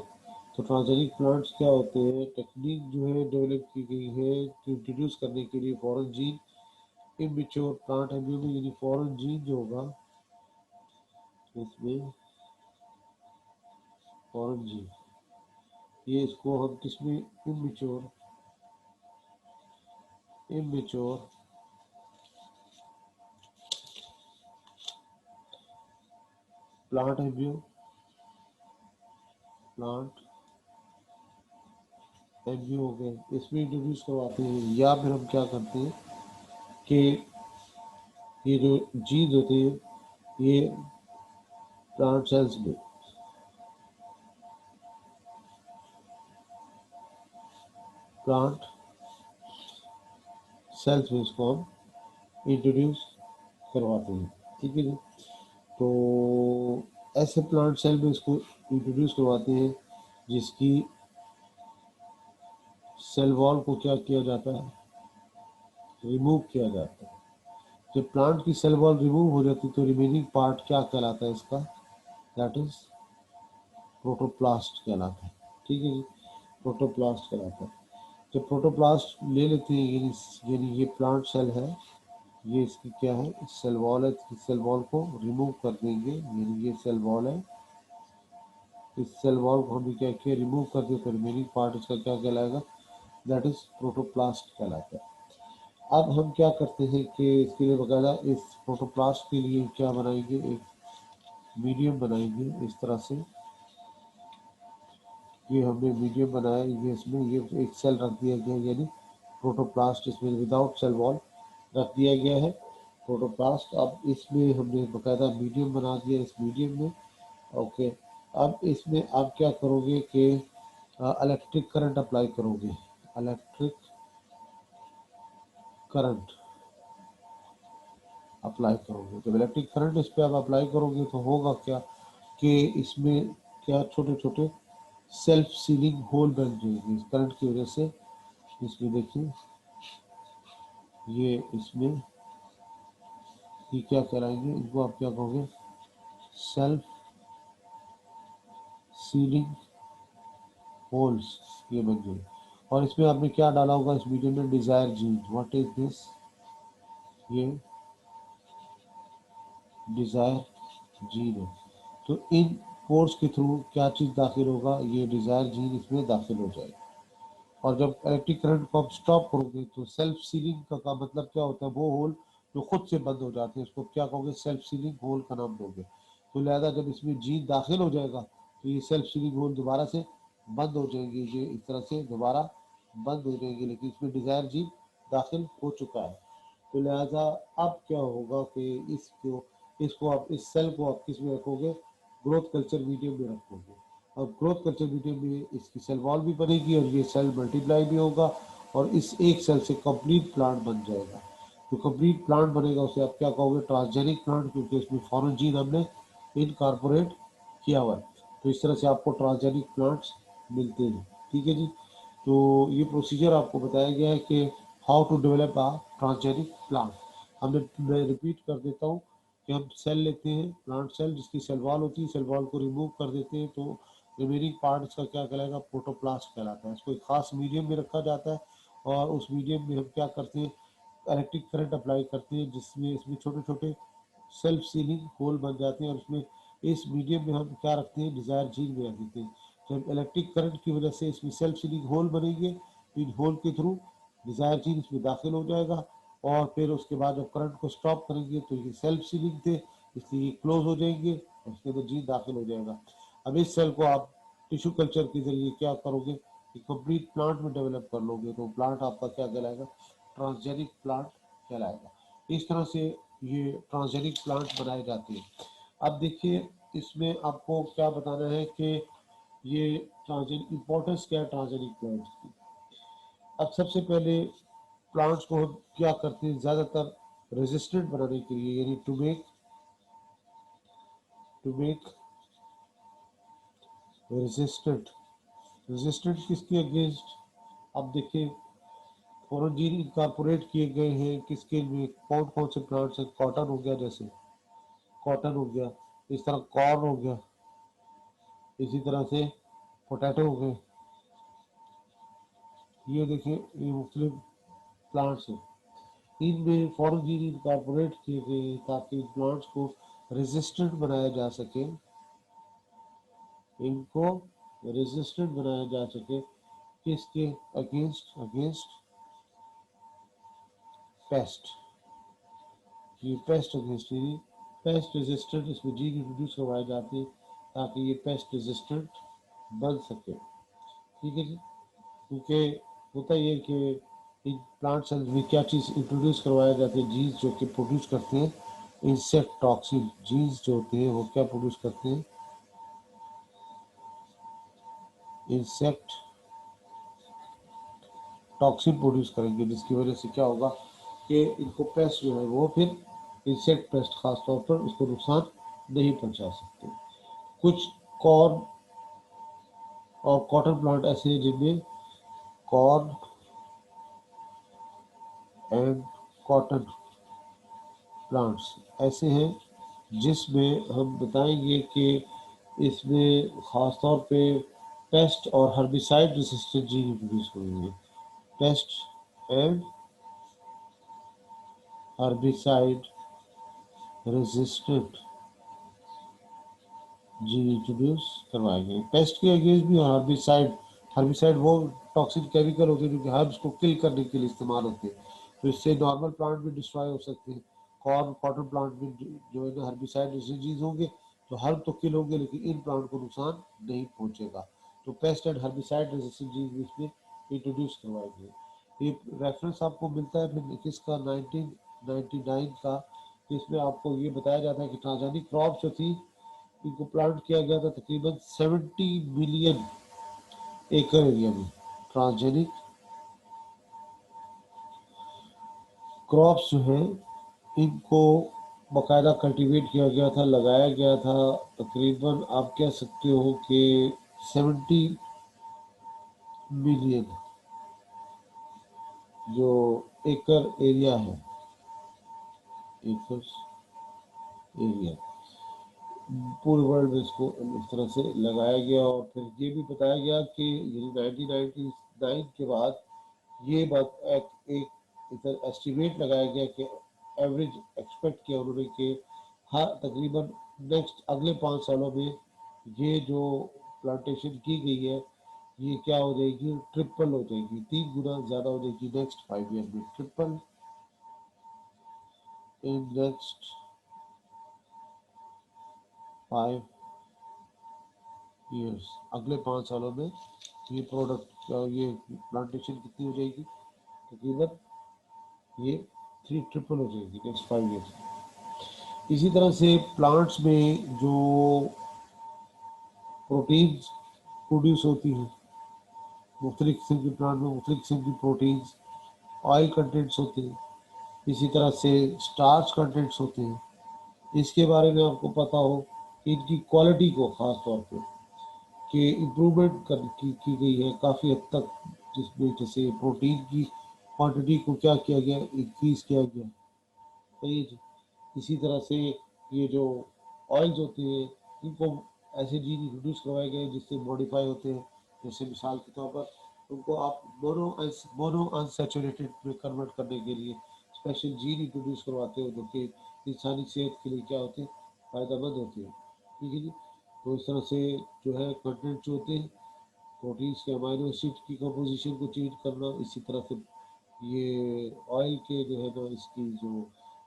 Speaker 1: तो ट्रांसजेनिक प्लांट्स क्या होते हैं, टेक्निक जो है डेवलप की गई है इंट्रोड्यूस करने के लिए foreign gene immature plant embryo में, यानी फॉरेन जीन जो होगा इसमें फॉरेन जीन, ये इसको हम किसमें, इमेच्योर immature प्लांट एम्ब्रियो हो गए, इसमें इंट्रोड्यूस करवाते हैं। या फिर हम क्या करते हैं कि ये जो जीन होते हैं ये प्लांट सेल्स में प्लांट सेल्स में इसको हम इंट्रोड्यूस करवाते हैं। ठीक है जी। तो ऐसे प्लांट सेल में इसको इंट्रोड्यूस करवाते हैं जिसकी सेल वॉल को क्या किया जाता है, रिमूव किया जाता है। जब प्लांट की सेल वॉल रिमूव हो जाती है तो रिमेनिंग पार्ट क्या कहलाता है इसका, दैट इज प्रोटोप्लास्ट कहलाता है। ठीक है जी, प्रोटोप्लास्ट कहलाता है। जब प्रोटोप्लास्ट ले लेते हैं यानी ये प्लांट सेल है, ये इसकी क्या है, सेल वॉल है, इस सेल वॉल को रिमूव कर देंगे, यानी ये सेल वॉल है, इस सेल वॉल को हम क्या किया, रिमूव कर दिया, तो रिमेनिंग पार्ट इसका क्या कहलाएगा, दैट इज प्रोटोप्लास्ट कहलाता है। अब हम क्या करते हैं कि इसके लिए बकायदा इस प्रोटोप्लास्ट के लिए क्या बनाएंगे, एक मीडियम बनाएंगे इस तरह से। ये हमने मीडियम बनाया, ये इसमें ये एक सेल रख दिया गया, यानी प्रोटोप्लास्ट इसमें विदाउट सेल वॉल रख दिया गया है प्रोटोप्लास्ट। अब इसमें हमने बकायदा मीडियम बना दिया, इस मीडियम में ओके। अब इसमें आप क्या करोगे कि इलेक्ट्रिक करंट अप्लाई करोगे, इलेक्ट्रिक करंट अप्लाई करोगे। जब इलेक्ट्रिक करंट इस पर आप अप्लाई करोगे तो होगा क्या कि इसमें क्या छोटे छोटे सेल्फ सीलिंग होल बन जाएंगे इस करंट की वजह से। इसमें देखिए ये इसमें ये क्या कराएंगे, इनको आप क्या कहोगे, सेल्फ सीलिंग होल्स ये बन जाएंगे। और इसमें आपने क्या डाला होगा इस वीडियो में, desire gene, what is this, ये डिजायर जीन है। तो इन पोर्स के थ्रू क्या चीज दाखिल होगा, ये डिजायर जीन इसमें दाखिल हो जाएगा। और जब इलेक्ट्रिक करंट को आप स्टॉप करोगे तो सेल्फ सीलिंग का मतलब क्या होता है, वो होल जो खुद से बंद हो जाते हैं उसको क्या कहोगे, सेल्फ सीलिंग होल का नाम दोगे। तो लिहाजा जब इसमें जीन दाखिल हो जाएगा तो ये सेल्फ सीलिंग होल दोबारा से बंद हो जाएंगे, ये इस तरह से दोबारा बंद हो जाएंगे, लेकिन इसमें डिजायर जीन दाखिल हो चुका है। तो लिहाजा अब क्या होगा कि इसको इसको आप इस सेल को आप किस में रखोगे, ग्रोथ कल्चर मीडियम में रखोगे। और ग्रोथ कल्चर मीडियम में इसकी सेल वॉल भी बनेगी और ये सेल मल्टीप्लाई भी होगा और इस एक सेल से कंप्लीट प्लांट बन जाएगा। जो कंप्लीट प्लांट बनेगा उसे आप क्या कहोगे, ट्रांसजेनिक प्लांट, क्योंकि इसमें फॉरेन जीन हमने इनकॉर्पोरेट किया हुआ है। तो इस तरह से आपको ट्रांसजेनिक प्लांट्स मिलते हैं। ठीक है जी। तो ये प्रोसीजर आपको बताया गया है कि how to develop a transgenic plant. मैं रिपीट कर देता हूँ कि हम सेल लेते हैं, प्लांट सेल जिसकी सेल वॉल होती है, सेल वॉल को रिमूव कर देते हैं तो रिमेनिंग पार्ट इसका क्या कहलाएगा, प्रोटोप्लास्ट कहलाता है। इसको एक खास मीडियम में रखा जाता है और उस मीडियम में हम क्या करते हैं, इलेक्ट्रिक करंट अप्लाई करते हैं जिसमें इसमें छोटे छोटे सेल्फ सीलिंग होल बन जाते हैं और उसमें इस मीडियम में हम क्या रखते हैं, डिजायर जीन में रख देते हैं। जब इलेक्ट्रिक करंट की वजह से इसमें सेल्फ सीलिंग होल बनेंगे तो इन होल के थ्रू डिजायर जीन इसमें दाखिल हो जाएगा और फिर उसके बाद जब करंट को स्टॉप करेंगे तो ये सेल्फ सीलिंग थे इसलिए ये क्लोज हो जाएंगे और उसके अंदर जीन दाखिल हो जाएगा। अब इस सेल को आप टिश्यू कल्चर के जरिए क्या करोगे कि कंप्लीट प्लांट में डेवलप कर लोगे तो प्लांट आपका क्या कहलाएगा, ट्रांसजेनिक प्लांट कहलाएगा। इस तरह से ये ट्रांसजेनिक प्लांट बनाए जाते हैं। अब देखिए इसमें आपको क्या बताना है कि ये ट्रांसजेनिक इंपॉर्टेंस क्या है ट्रांसजेनिक प्लांट्स की। अब सबसे पहले प्लांट्स को हम क्या करते हैं, ज़्यादातर रेजिस्टेंट बनाने के लिए, यानी टू मेक रेजिस्टेंट। रेजिस्टेंट किसके अगेंस्ट, अब देखिए फॉरेन जीन इनकॉर्पोरेट किए गए हैं किसके लिए, कौन कौन से प्लांट्स हैं, कॉटन हो गया, जैसे कॉटन हो गया, इस तरह कॉर्न हो गया, इसी तरह से पोटैटो हो गए। ये देखिए ये मुख्तलिफ प्लांट्स हैं, इनमें फॉरेन जीन इनकॉर्पोरेट किए गए हैं ताकि इन प्लांट्स को रेजिस्टेंट बनाया जा सके, इनको रेजिस्टेंट बनाया जा सके किसके अगेंस्ट, अगेंस्ट पेस्ट, ये पेस्ट अगेंस्ट पेस्ट रेजिस्टेंट, इसमें जीन इंट्रोड्यूस करवाए जाते हैं ताकि ये पेस्ट रेजिस्टेंट बन सके। ठीक है जी, क्योंकि होता ये कि इन प्लांट सेल्स में क्या चीज़ इंट्रोड्यूस करवाए जाते हैं, जीन्स जो कि प्रोड्यूस करते हैं इंसेक्ट टॉक्सिन। जीन्स जो होते हैं वो क्या प्रोड्यूस करते हैं, इंसेक्ट टॉक्सिन प्रोड्यूस करेंगे, जिसकी वजह से क्या होगा कि इनको पेस्ट जो है वो फिर इंसेक्ट पेस्ट खास तौर पर उसको नुकसान नहीं पहुंचा सकते। कुछ कॉर्न और कॉटन प्लांट ऐसे हैं जिनमें कॉर्न एंड कॉटन प्लांट्स ऐसे हैं जिसमें हम बताएंगे कि इसमें खास तौर पे पेस्ट और हर्बिसाइड रेसिस्टेंट जीन इंट्रोड्यूस हुए हैं। Paste and herbicide resistant gene introduce करवाए गए। पेस्ट के अगेंस्ट भी हर्बिसाइड, हर्बिसाइड वो टॉक्सिक केमिकल होते हैं जो कि हर्ब्स को किल करने के लिए इस्तेमाल होते हैं, तो इससे नॉर्मल प्लांट भी डिस्ट्रॉय हो सकते हैं। कॉर्न कॉटन प्लांट में जो है ना हर्बिसाइड रेजिस्टेंस होंगे तो हर्ब तो किल होंगे लेकिन इन प्लांट को नुकसान नहीं पहुंचेगा। तो paste and herbicide resistant gene इसमें इंट्रोड्यूस करवाए गए। ये रेफरेंस आपको मिलता है फिर किसका, 1999 का, जिसमें आपको ये बताया जाता है कि ट्रांसजेनिक क्रॉप जो थी इनको प्लांट किया गया था तकरीबन 70 मिलियन एकड़ एरिया में। ट्रांसजेनिक क्रॉप्स जो है इनको बाकायदा कल्टीवेट किया गया था, लगाया गया था। तकरीबन आप कह सकते हो कि 70 मिलियन जो एकड़ एरिया है, एकर्स एरिया पूरे वर्ल्ड में इसको इस तरह से लगाया गया। और फिर ये भी बताया गया कि 1999 के बाद ये बात एक इधर एस्टिमेट लगाया गया कि एवरेज एक्सपेक्ट किया उन्होंने कि हाँ तकरीबन नेक्स्ट अगले 5 सालों में ये जो प्लांटेशन की गई है ये क्या हो जाएगी, ट्रिपल हो जाएगी, 3 गुना ज़्यादा हो जाएगी नेक्स्ट 5 ईयर में। ट्रिपल इन नेक्स्ट 5 ईयर्स, अगले 5 सालों में ये प्रोडक्ट ये प्लांटेशन कितनी हो जाएगी, तकरीबन ये 3 ट्रिपल हो जाएगी नेक्स्ट 5 ईयर्स। इसी तरह से प्लांट्स में जो प्रोटीन्स प्रोड्यूस होती हैं, मुख्तलिफ किस्म के प्लांट में मुख्तलिफ किस्म की प्रोटीन्स ऑयल कंटेंट्स होते हैं, इसी तरह से स्टार्च कंटेंट्स होते हैं। इसके बारे में आपको पता हो कि इनकी क्वालिटी को ख़ास तौर पे कि इम्प्रूवमेंट की गई है काफ़ी हद तक, जिसमें जैसे प्रोटीन की क्वांटिटी को क्या किया गया, इंक्रीज़ किया गया। सही है जी। इसी तरह से ये जो ऑयल्स होते हैं इनको ऐसे जीन इंट्रोड्यूस करवाए गए जिससे मॉडिफाई होते हैं। जैसे मिसाल के तौर पर उनको आप मोनो अनसेचुरेटेड में कन्वर्ट करने के लिए स्पेशल जीन इंट्रोड्यूस करवाते हो जो कि इंसानी सेहत के लिए क्या होते हैं, फ़ायदेमंद होते हैं। ठीक है जी। तो इस तरह से जो है कंटेंट जो होते हैं प्रोटीन्स के अमाइनो एसिड की कंपोजिशन को चेंज करना, इसी तरह से ये ऑयल के जो है ना इसकी जो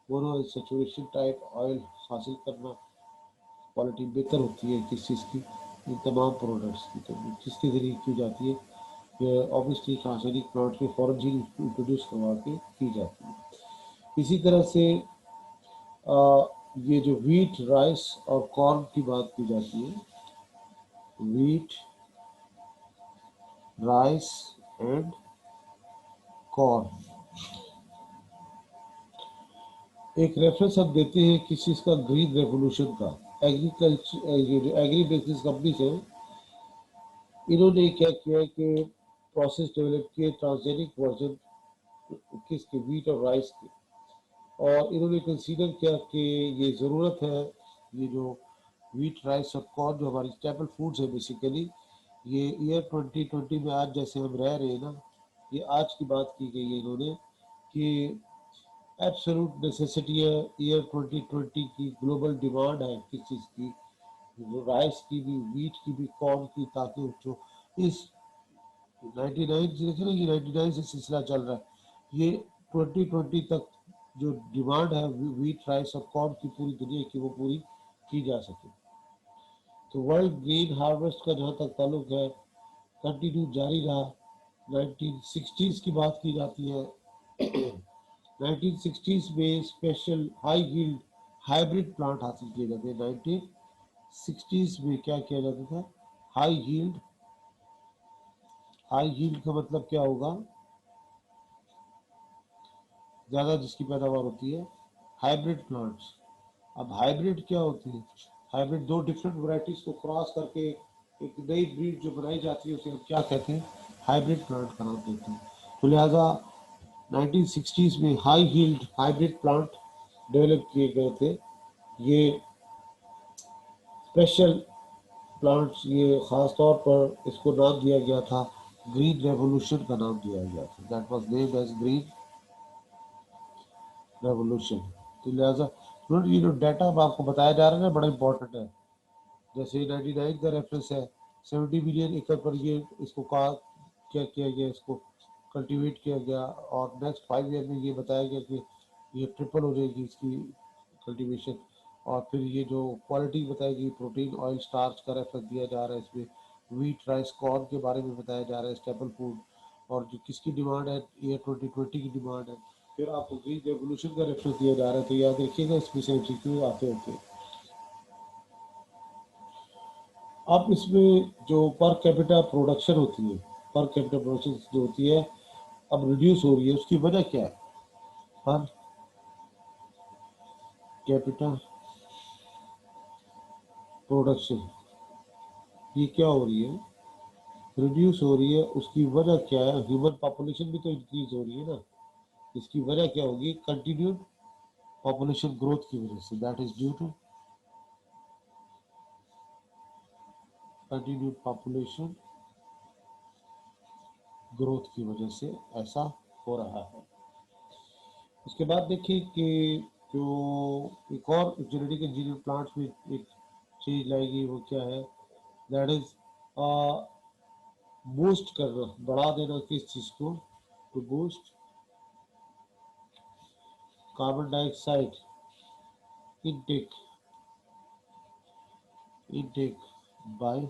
Speaker 1: मोनो सेचुरेशन टाइप ऑयल हासिल करना, क्वालिटी बेहतर होती है किस चीज़ की, इन तमाम प्रोडक्ट्स की। तो किसके ज़रिए की जाती है, ये ऑब्वियसली ट्रांसजेनिक प्लांट के फॉरेन जीन इंट्रोड्यूस करवा के की जाती है। इसी तरह से ये जो वीट राइस और कॉर्न की बात की जाती है, वीट राइस एंड कॉर्न, एक रेफरेंस हम देते हैं किस चीज़ का, ग्रीन रेवोल्यूशन का। एग्रीकल्चर ये जो एग्री बिजनेस कंपनीज है इन्होंने क्या किया है कि प्रोसेस डेवलप किए ट्रांसजेनिक वर्जन किसके, वीट और राइस के। और इन्होंने कंसीडर किया कि ये ज़रूरत है, ये जो वीट राइस और कॉर्न जो हमारी स्टेपल फूड्स है बेसिकली, ये ईयर 2020 में आज जैसे हम रह रहे हैं ना, ये आज की बात की गई है इन्होंने कि एब्सोल्यूट नेसेसिटी है ईयर 2020 की, ग्लोबल डिमांड है किस चीज़ की, राइस की भी, वीट की भी, कॉर्न की, ताकि जो इस 99 से देखिए ना, ये 99 से सिलसिला चल रहा है, ये 2020 तक जो डिमांड है व्हीट, राइस और कॉर्न की पूरी दुनिया की, वो पूरी की जा सके। तो वर्ल्ड ग्रीन हार्वेस्ट का जहाँ तक ताल्लुक है, कंटिन्यू जारी रहा। 1960s की बात की जाती है। 1960s में special high yield hybrid plant हासिल किए जाते हैं। 1960s में क्या किया जाता था? High yield. हाई यील्ड का मतलब क्या होगा? ज़्यादा जिसकी पैदावार होती है, हाइब्रिड प्लांट्स। अब हाइब्रिड क्या होती है? हाइब्रिड दो डिफरेंट वैरायटीज को क्रॉस करके एक नई ब्रीड जो बनाई जाती है, उसे हम क्या कहते हैं? हाइब्रिड प्लांट का नाम देते हैं। तो लिहाजा 1960s में high yield hybrid plant develop किए गए थे। ये स्पेशल प्लांट्स, ये ख़ास तौर पर इसको नाम दिया गया था, ग्रीन रेवोल्यूशन का नाम दिया गया था। That was named as green revolution. तो लिहाजा ये जो डाटा आपको बताया जा रहा है ना, बड़ा इंपॉर्टेंट है। जैसे 99 का रेफरेंस है, 70 मिलियन एकड़ पर ये इसको कहा क्या किया गया, इसको कल्टीवेट किया गया, और नेक्स्ट 5 ईयर में ये बताया गया कि ये ट्रिपल हो जाएगी इसकी कल्टीवेशन। और फिर ये जो क्वालिटी बताएगी, प्रोटीन, ऑयल, स्टार्च का रेफरेंस दिया जा रहा है इसमें, व्हीट, राइस, कॉर्न के बारे में बताया जा रहा है, स्टेपल फूड। और जो किसकी डिमांड है, ये 2020 की डिमांड है। फिर आपको ग्रीन रेवोल्यूशन का रेफरेंस दिया जा रहा है। तो याद रखिएगा, इसमें से MCQ आते होते हैं। अब इसमें जो पर कैपिटा प्रोडक्शन होती है, पर कैपिटा प्रोडक्शन जो होती है, अब रिड्यूस हो रही है। उसकी वजह क्या है? पर कैपिटा प्रोडक्शन ये क्या हो रही है? रिड्यूस हो रही है। उसकी वजह क्या है? ह्यूमन पॉपुलेशन भी तो इंक्रीज हो रही है ना। इसकी वजह क्या होगी? कंटिन्यूड पॉपुलेशन ग्रोथ की वजह से। That is due to continued population growth की वजह से ऐसा हो रहा है। उसके बाद देखिए कि जो एक और जेनेटिक इंजीनियर प्लांट्स में एक चीज लाएगी, वो क्या है? दैट इज बूस्ट करना, बढ़ा देना किस चीज को? To boost carbon dioxide intake, intake by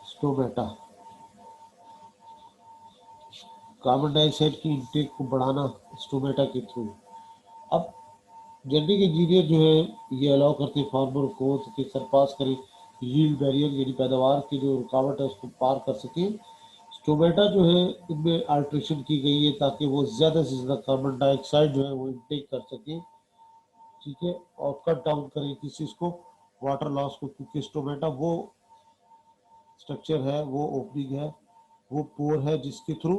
Speaker 1: stomata. Carbon dioxide की इनटेक को बढ़ाना स्टोमेटा के थ्रू। अब जेनेटिक इंजीनियर जो है ये अलाउ करते हैं फार्मर को कि सरपास करे यील्ड बैरियर, यानी पैदावार की जो रुकावट है उसको पार कर सके। स्टोमेटा जो है इनमें अल्ट्रेशन की गई है ताकि वो ज़्यादा से ज़्यादा कार्बन डाइऑक्साइड जो है वो इनटेक कर सके, ठीक है, और कट डाउन करें किस चीज़ को? वाटर लॉस को। क्योंकि स्टोमेटा वो स्ट्रक्चर है, वो ओपनिंग है, वो पोर है जिसके थ्रू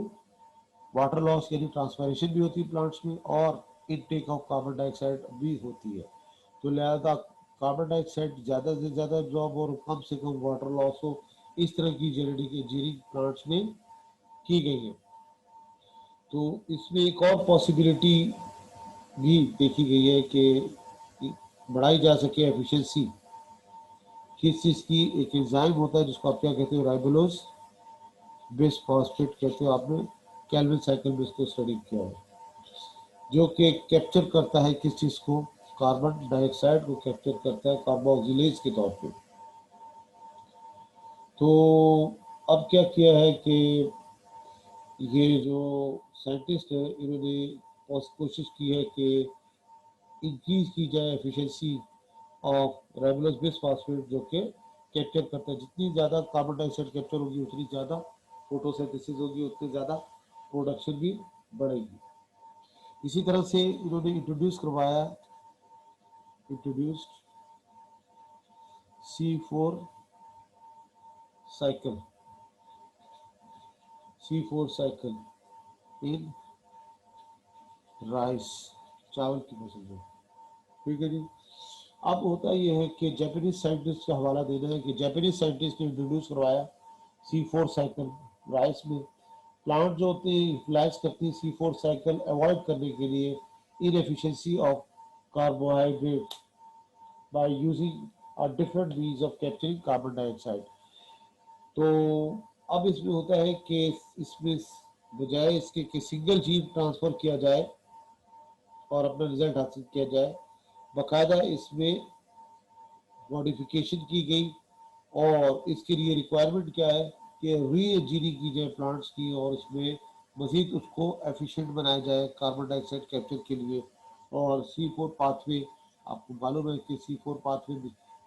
Speaker 1: वाटर लॉस यानी ट्रांसपायरेशन भी होती है प्लांट्स में, और इनटेक ऑफ कार्बन डाइऑक्साइड भी होती है। तो लिहाजा कार्बन डाइऑक्साइड ज़्यादा से ज़्यादा ड्रॉप और कम से कम वाटर लॉस हो, इस तरह की जेनेटिक इंजीनियरिंग प्लांट्स में की गई है। तो इसमें एक और पॉसिबिलिटी भी देखी गई है कि बढ़ाई जा सके एफिशिएंसी किस चीज़ की? एक एंजाइम होता है जिसको आप क्या कहते हो? राइबोलोज बेस फॉस्फेट कहते हो। आपने कैल्विन साइकिल में इसको स्टडी किया है, जो कि कैप्चर करता है किस चीज़ को? कार्बन डाइऑक्साइड को कैप्चर करता है कार्बोक्सिलेज के तौर पे। तो अब क्या किया है कि ये जो साइंटिस्ट है इन्होंने कोशिश की है कि इंक्रीज की जाए efficiency of rigorous base phosphate, जो कि कैप्चर करता है। जितनी ज़्यादा कार्बन डाइऑक्साइड कैप्चर होगी उतनी ज़्यादा फोटोसिंथेसिस होगी, उतनी ज़्यादा प्रोडक्शन भी बढ़ेगी। इसी तरह से इन्होंने introduced C4 cycle, C4 cycle in rice, चावल की फसल में। ठीक है जी। अब होता यह है कि जापानीज साइंटिस्ट का हवाला देना है कि जापानीज साइंटिस्ट ने इंट्रोड्यूस करवाया C4 साइकिल राइस में। प्लांट जो होते हैं यूटिलाइज करते हैं C4 साइकिल अवॉइड करने के लिए inefficiency of carbohydrate by using a different means of capturing carbon dioxide. तो अब इसमें होता है कि इसमें बजाय इसके कि सिंगल जीन ट्रांसफर किया जाए और अपना रिजल्ट हासिल किया जाए, बाकायदा इसमें मॉडिफिकेशन की गई और इसके लिए रिक्वायरमेंट क्या है कि री इंजीनियरिंग की जाए प्लांट्स की और इसमें मजीद उसको एफिशिएंट बनाया जाए कार्बन डाइऑक्साइड कैप्चर के लिए। और C4 पाथवे, आपको मालूम है कि C4 पाथवे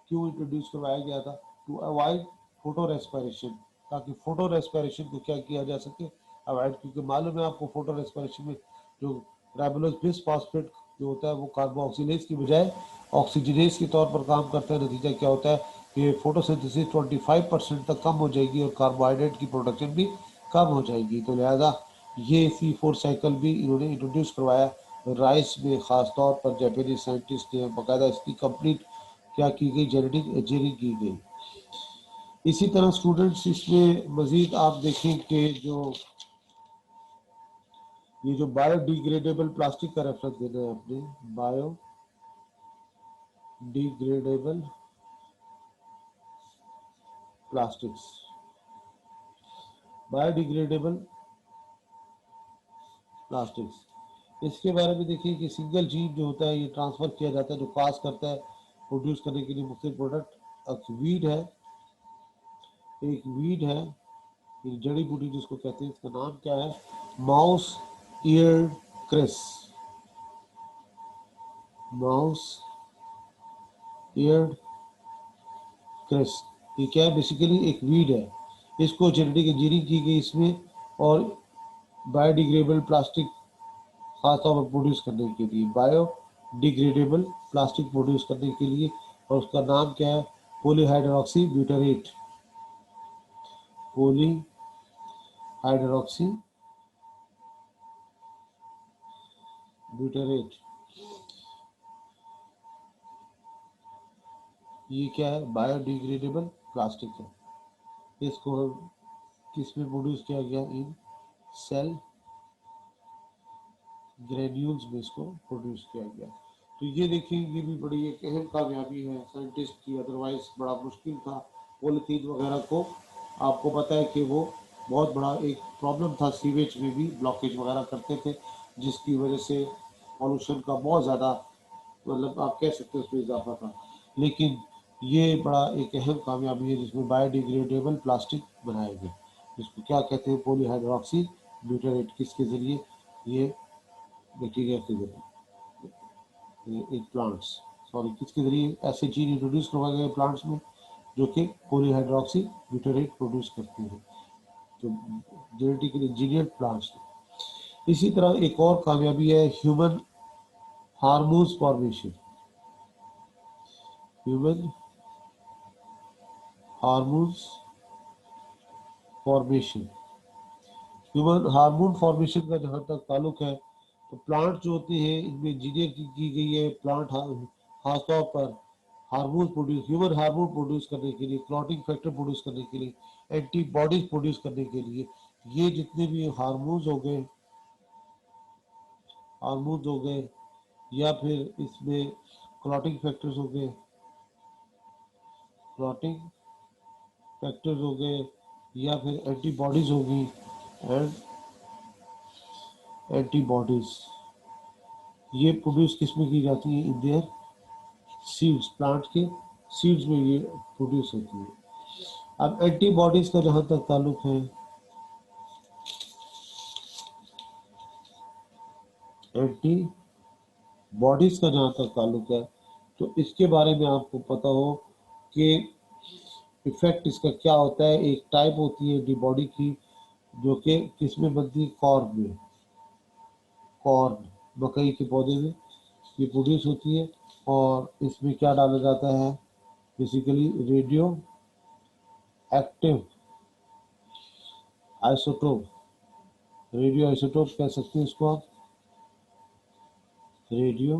Speaker 1: क्यों इंट्रोड्यूस करवाया गया था? टू अवॉइड फोटो रेस्पिरेशन, ताकि फोटो रेस्पिरेशन को क्या किया जा सके, अवॉइड, क्योंकि मालूम है आपको फोटो रेस्पिरेशन में जो राइबोलोज बिस फॉस्फेट जो होता है वो कार्बोक्सिलेज की बजाय ऑक्सीजनेज के तौर पर काम करता है। नतीजा क्या होता है कि फोटोसिंथेसिस 25% तक कम हो जाएगी और कार्बोहाइड्रेट की प्रोडक्शन भी कम हो जाएगी। तो लिहाजा ये C4 साइकिल भी इन्होंने इंट्रोड्यूस करवाया राइस में, ख़ास तौर पर जापानीज साइंटिस्ट ने बाकायदा इसकी कंप्लीट क्या की गई, जेनेटिक इंजीनियरिंग की गई। इसी तरह स्टूडेंट्स इसमें मजीद आप देखें कि ये जो बायोडिग्रेडेबल प्लास्टिक का रेफरेंस देना है आपने, बायोडिग्रेडेबल प्लास्टिक्स, बायोडिग्रेडेबल प्लास्टिक्स, इसके बारे में देखिए कि सिंगल जीन जो होता है ये ट्रांसफर किया जाता है जो काज करता है प्रोड्यूस करने के लिए मुख्तलिफ प्रोडक्ट। एक वीड है, एक वीड है, ये जड़ी बूटी जिसको कहते हैं, इसका नाम क्या है? Mouse eared cress, mouse eared cress. ये क्या है? बेसिकली एक वीड है, इसको जेनेटिक इंजीनियरिंग की गई इसमें और बायोडिग्रेडेबल प्लास्टिक खास तौर पर प्रोड्यूस करने के लिए, बायोडिग्रेडेबल प्लास्टिक प्रोड्यूस करने के लिए। और उसका नाम क्या है? Polyhydroxy butyrate, polyhydroxy butyrate. ये क्या है? बायोडिग्रेडेबल प्लास्टिक है। इसको किस में प्रोड्यूस किया गया? इन सेल ग्रेन्यूल्स में इसको प्रोड्यूस किया गया। तो ये देखिए, ये भी बड़ी एक अहम कामयाबी है साइंटिस्ट की, अदरवाइज बड़ा मुश्किल था पॉलीथीन वगैरह को। आपको पता है कि वो बहुत बड़ा एक प्रॉब्लम था, सीवेज में भी ब्लॉकेज वगैरह करते थे जिसकी वजह से पॉल्यूशन का बहुत ज़्यादा, मतलब आप कह सकते हो उसमें इजाफा था। लेकिन ये बड़ा एक अहम कामयाबी है जिसमें बायोडिग्रेडेबल प्लास्टिक बनाए गए, जिसको क्या कहते हैं? Polyhydroxy butyrate. किसके ज़रिए? ये बैक्टीरिया के जरिए, एक प्लांट्स, सॉरी किसके जरिए ऐसे जीन इंट्रोड्यूस करवाए गए प्लांट्स में जो कि पॉलीहाइड्रोक्सी ब्यूटारेट प्रोड्यूस करते हैं, जो जेनेटिकली इंजीनियर्ड प्लांट्स। इसी तरह एक और कामयाबी है human hormones formation, human hormones formation. Human hormone formation का जहाँ तक ताल्लुक है तो प्लांट जो होते हैं इनमें इंजीनियर की गई है प्लांट खासतौर पर hormone produce, human hormone produce करने के लिए, क्लॉटिंग फैक्टर प्रोड्यूस करने के लिए, एंटीबॉडीज प्रोड्यूस करने के लिए। ये जितने भी हार्मोन्स हो गए, हार्मोन्स हो गए, या फिर इसमें क्लॉटिंग फैक्टर्स हो गए, क्लॉटिंग फैक्टर्स हो गए, या फिर एंटीबॉडीज होगी, एंड एंटीबॉडीज ये प्रोड्यूस किस में की जाती है? इन देयर सीड्स, प्लांट के सीड्स में ये प्रोड्यूस होती है। अब एंटीबॉडीज का जहां तक ताल्लुक है, एंटी बॉडीज का जहां तक ताल्लुक है तो इसके बारे में आपको पता हो कि इफेक्ट इसका क्या होता है। एक टाइप होती है एंटीबॉडी की जो कि किस में बनती है? कॉर्न में, कॉर्न, मकई के पौधे में ये प्रोड्यूस होती है। और इसमें क्या डाला जाता है? Basically radio active isotope, radio isotope कह सकते हैं इसको आप, रेडियो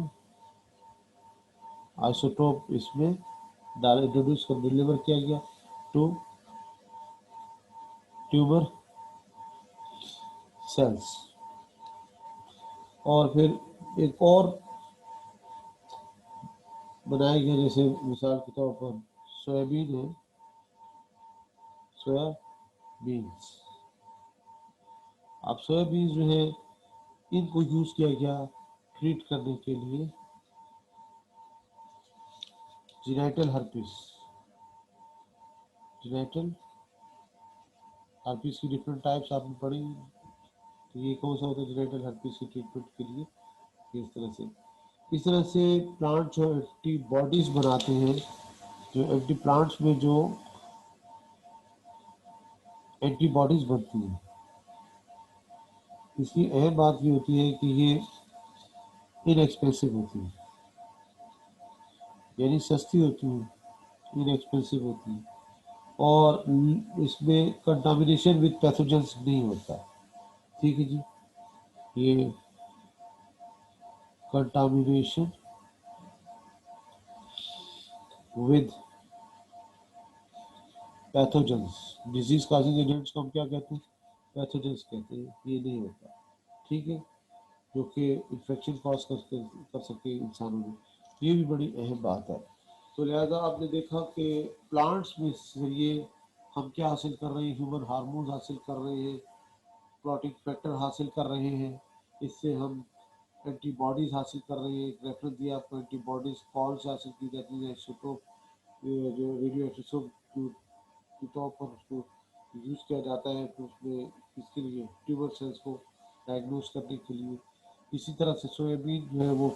Speaker 1: आइसोटोप इसमें डाल इंट्रोड्यूस कर डिलीवर किया गया टू ट्यूबर सेल्स। और फिर एक और बनाया गया, जैसे मिसाल के तौर पर सोयाबीन है, सोयाबीन्स, अब सोयाबीन जो है इनको यूज किया गया ट्रीट करने के लिए जीनाइटल हर्पिस। जीनाइटल हर्पिस की डिफरेंट टाइप्स आपने पढ़ी, तो ये कौन सा होता है जीनाइटल हर्पिस की ट्रीटमेंट के लिए? इस तरह से प्लांट जो एंटीबॉडीज बनाते हैं, जो एंटी प्लांट्स में जो एंटीबॉडीज बनती हैं, इसकी अहम बात ये होती है कि ये इनएक्सपेंसिव होती है, यानी सस्ती होती है, इनएक्सपेंसिव होती है, और इसमें कंटामिनेशन विद पैथोजेंस नहीं होता। ठीक है जी, ये contamination with pathogens, disease causing agents को हम क्या कहते हैं? पैथोजेंस कहते हैं। ये नहीं होता, ठीक है, जो कि इन्फेक्शन कॉज कर सके इंसानों में। ये भी बड़ी अहम बात है। तो लिहाजा आपने देखा कि प्लांट्स में जरिए हम क्या हासिल कर रहे हैं? ह्यूमन हार्मोन हासिल कर रहे हैं, प्रोटीन फैक्टर हासिल कर रहे हैं, इससे हम एंटीबॉडीज हासिल कर रहे हैं। एक रेफरेंस दिया आपको, एंटीबॉडीज कॉल से हासिल की जाती है, जो रेडियो एक्टिव के तौर पर उसको यूज़ किया जाता है, तो उसमें इसके लिए ट्यूबर सेल्स को डायग्नोज करने के लिए। इसी तरह से सोयाबीन जो है वो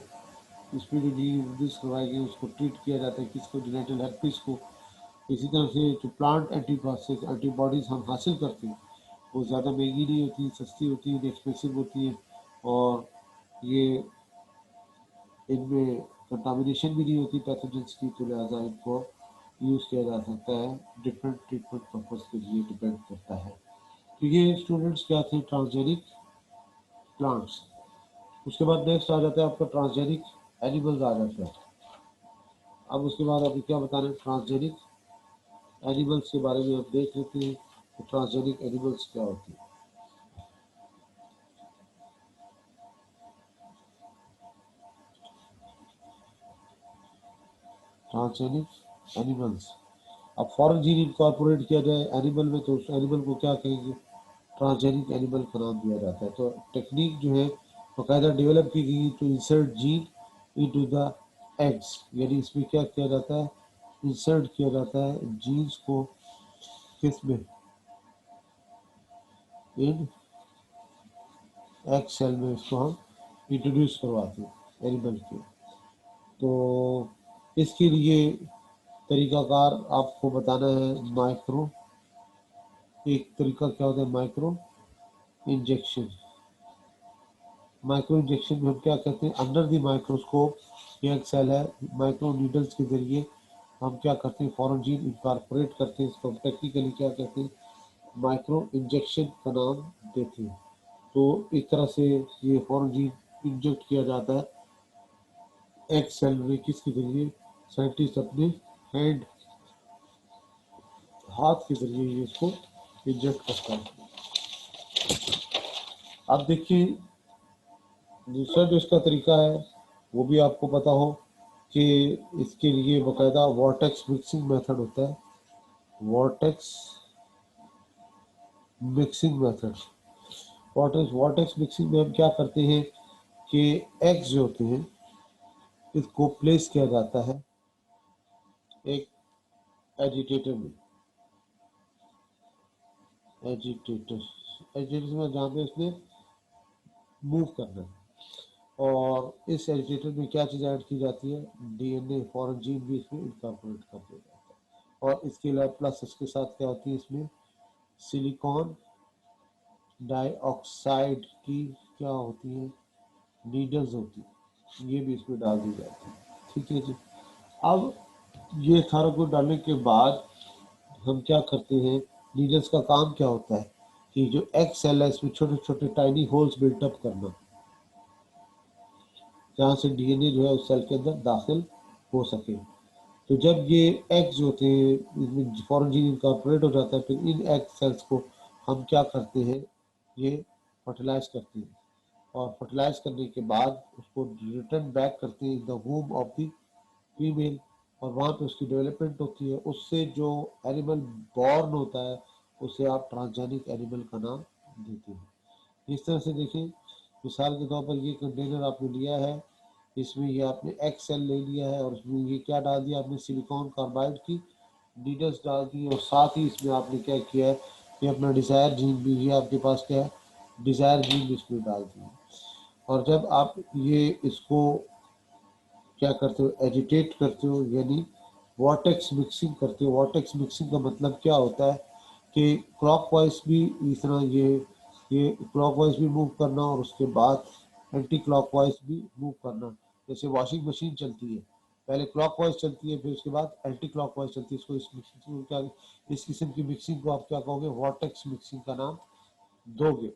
Speaker 1: इसमें जो डी करवाई गई उसको ट्रीट किया जाता है, किसको? जीनाइटल हेर्पिस को। इसी तरह से जो प्लांट एंटीबॉडीज हम हासिल करते हैं वो ज़्यादा महंगी नहीं होती, सस्ती होती है, एक्सपेंसिव होती है, और ये इनमें कंटामिनेशन भी नहीं होती पैथोजेंस की, तो लिहाजा इनको यूज़ किया जा सकता है, डिफरेंट ट्रीटमेंट पर्पज के लिए डिपेंड करता है। तो ये स्टूडेंट्स क्या थे? Transgenic plants. उसके बाद नेक्स्ट आ जाता है आपका ट्रांसजेनिक एनिमल्स आ जाता है। अब उसके बाद अभी क्या बता रहे हैं? ट्रांसजेनिक एनिमल्स के बारे में आप देख लेते हैं कि ट्रांसजेनिक एनिमल्स क्या होती है। ट्रांसजेनिक एनिमल्स, अब फॉरेन जीन इनकॉर्पोरेट किया जाए एनिमल में, तो उस एनिमल को क्या कहेंगे? ट्रांसजेनिक एनिमल का नाम दिया जाता है। तो टेक्निक जो है बाकायदा डेवलप की गई to insert gene into the eggs, यानी इसमें क्या किया जाता है? इंसर्ट किया जाता है जीन्स को, किसमें? इन एग सेल में इसको हम इंट्रोड्यूस करवाते हैं एनिमल के। तो इसके लिए तरीकाकार आपको बताना है माइक्रो, एक तरीका क्या होता है? Micro injection. माइक्रो इंजेक्शन में हम क्या कहते हैं? अंडर द माइक्रोस्कोप, ये एक सेल है, माइक्रो नीडल्स के जरिए हम क्या करते हैं? फॉरेन जीन इनकॉर्पोरेट करते हैं, इसको हम टेक्निकली क्या कहते हैं? माइक्रो इंजेक्शन का नाम देते हैं। तो इस तरह से ये फॉरेन जीन इंजेक्ट किया जाता है एक सेल में, किसके जरिए? साइंटिस्ट अपने हैंड, हाथ के जरिए ये इसको इंजेक्ट करता है। अब देखिए दूसरा जो इसका तरीका है वो भी आपको पता हो कि इसके लिए बाकायदा वॉर्टेक्स मिक्सिंग मेथड होता है। Vortex mixing method, vortex mixing में हम क्या करते हैं कि एग्स जो होते हैं इसको प्लेस किया जाता है एक एजिटेटर में, एजिटेटर में जहाँ पे उसने मूव करना है, और इस एजिटेटर में क्या चीज़ ऐड की जाती है? डीएनए, फॉरेन जीन भी इसमें इनकॉर्पोरेट कर दिया जाता है। और इसके अलावा प्लस इसके साथ क्या होती है? इसमें सिलिकॉन डाइऑक्साइड की क्या होती है? नीडल्स होती है, ये भी इसमें डाल दी जाती है। ठीक है जी। अब ये सारा कुछ डालने के बाद हम क्या करते हैं? नीडल्स का काम क्या होता है कि जो एग सेल है इसमें छोटे छोटे टाइनी होल्स बिल्टअप करना, जहाँ से डीएनए जो है उस सेल के अंदर दाखिल हो सके। तो जब ये एग्स होते हैं इसमें फॉरेन जीन इनकॉर्पोरेट हो जाता है, फिर इन एग सेल्स को हम क्या करते हैं? ये फर्टिलाइज करते हैं, और फर्टिलाइज करने के बाद उसको रिटर्न बैक करते हैं in the वूम of the female, और वहाँ पे उसकी डेवलपमेंट होती है। उससे जो एनिमल बॉर्न होता है उसे आप ट्रांसजेनिक एनिमल का नाम देते हैं। इस तरह से देखें, मिसाल के तौर पर ये कंटेनर आपने लिया है, इसमें ये आपने एक्सेल ले लिया है और इसमें ये क्या डाल दिया आपने, सिलिकॉन कार्बाइड की डिटेल्स डाल दी, और साथ ही इसमें आपने क्या किया है कि अपना डिज़ायर जीन भी ये आपके पास क्या है, डिज़ायर जीन इसमें डाल दी। और जब आप ये इसको क्या करते हो, एजिटेट करते हो, यानी वॉर्टेक्स मिक्सिंग करते हो। वॉर्टेक्स मिक्सिंग का मतलब क्या होता है कि क्लॉकवाइज भी इस तरह ये क्लॉकवाइज भी मूव करना और उसके बाद एंटी क्लॉकवाइज भी मूव करना। जैसे वॉशिंग मशीन चलती है, पहले क्लॉकवाइज चलती है, फिर उसके बाद एंटी क्लॉकवाइज चलती है। इसको इस मिक्सिंग को क्या, इस किस्म की मिक्सिंग को आप क्या कहोगे, वॉर्टेक्स मिक्सिंग का नाम दोगे।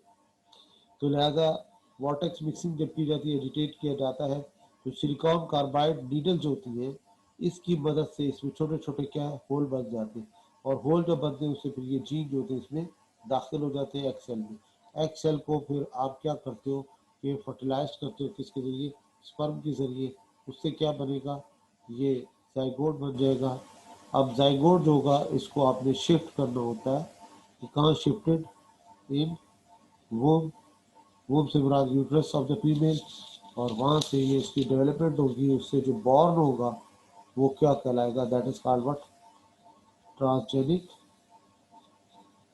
Speaker 1: तो लिहाजा वॉर्टेक्स मिक्सिंग जब की जाती है, एजिटेट किया जाता है, तो सिलिकॉन कार्बाइड नीडल्स होती हैं, इसकी मदद से इसमें छोटे छोटे क्या होल बन जाते हैं, और होल जब बनते हैं उससे फिर ये जीन जो होते हैं इसमें दाखिल हो जाते हैं एक्सेल में। एक्सेल को फिर आप क्या करते हो कि फर्टिलाइज करते हो, किसके ज़रिए, स्पर्म के ज़रिए। उससे क्या बनेगा, ये जाइगोट बन जाएगा। अब जाइगोट जो होगा इसको आपने शिफ्ट करना होता है, कि कहाँ शिफ्टेड, इन वोम। वूम से मुराद यूट्रस ऑफ द फीमेल, और वहाँ से ये इसकी डेवलपमेंट होगी, उससे जो बॉर्न होगा वो क्या कहलाएगा, that is called what, transgenic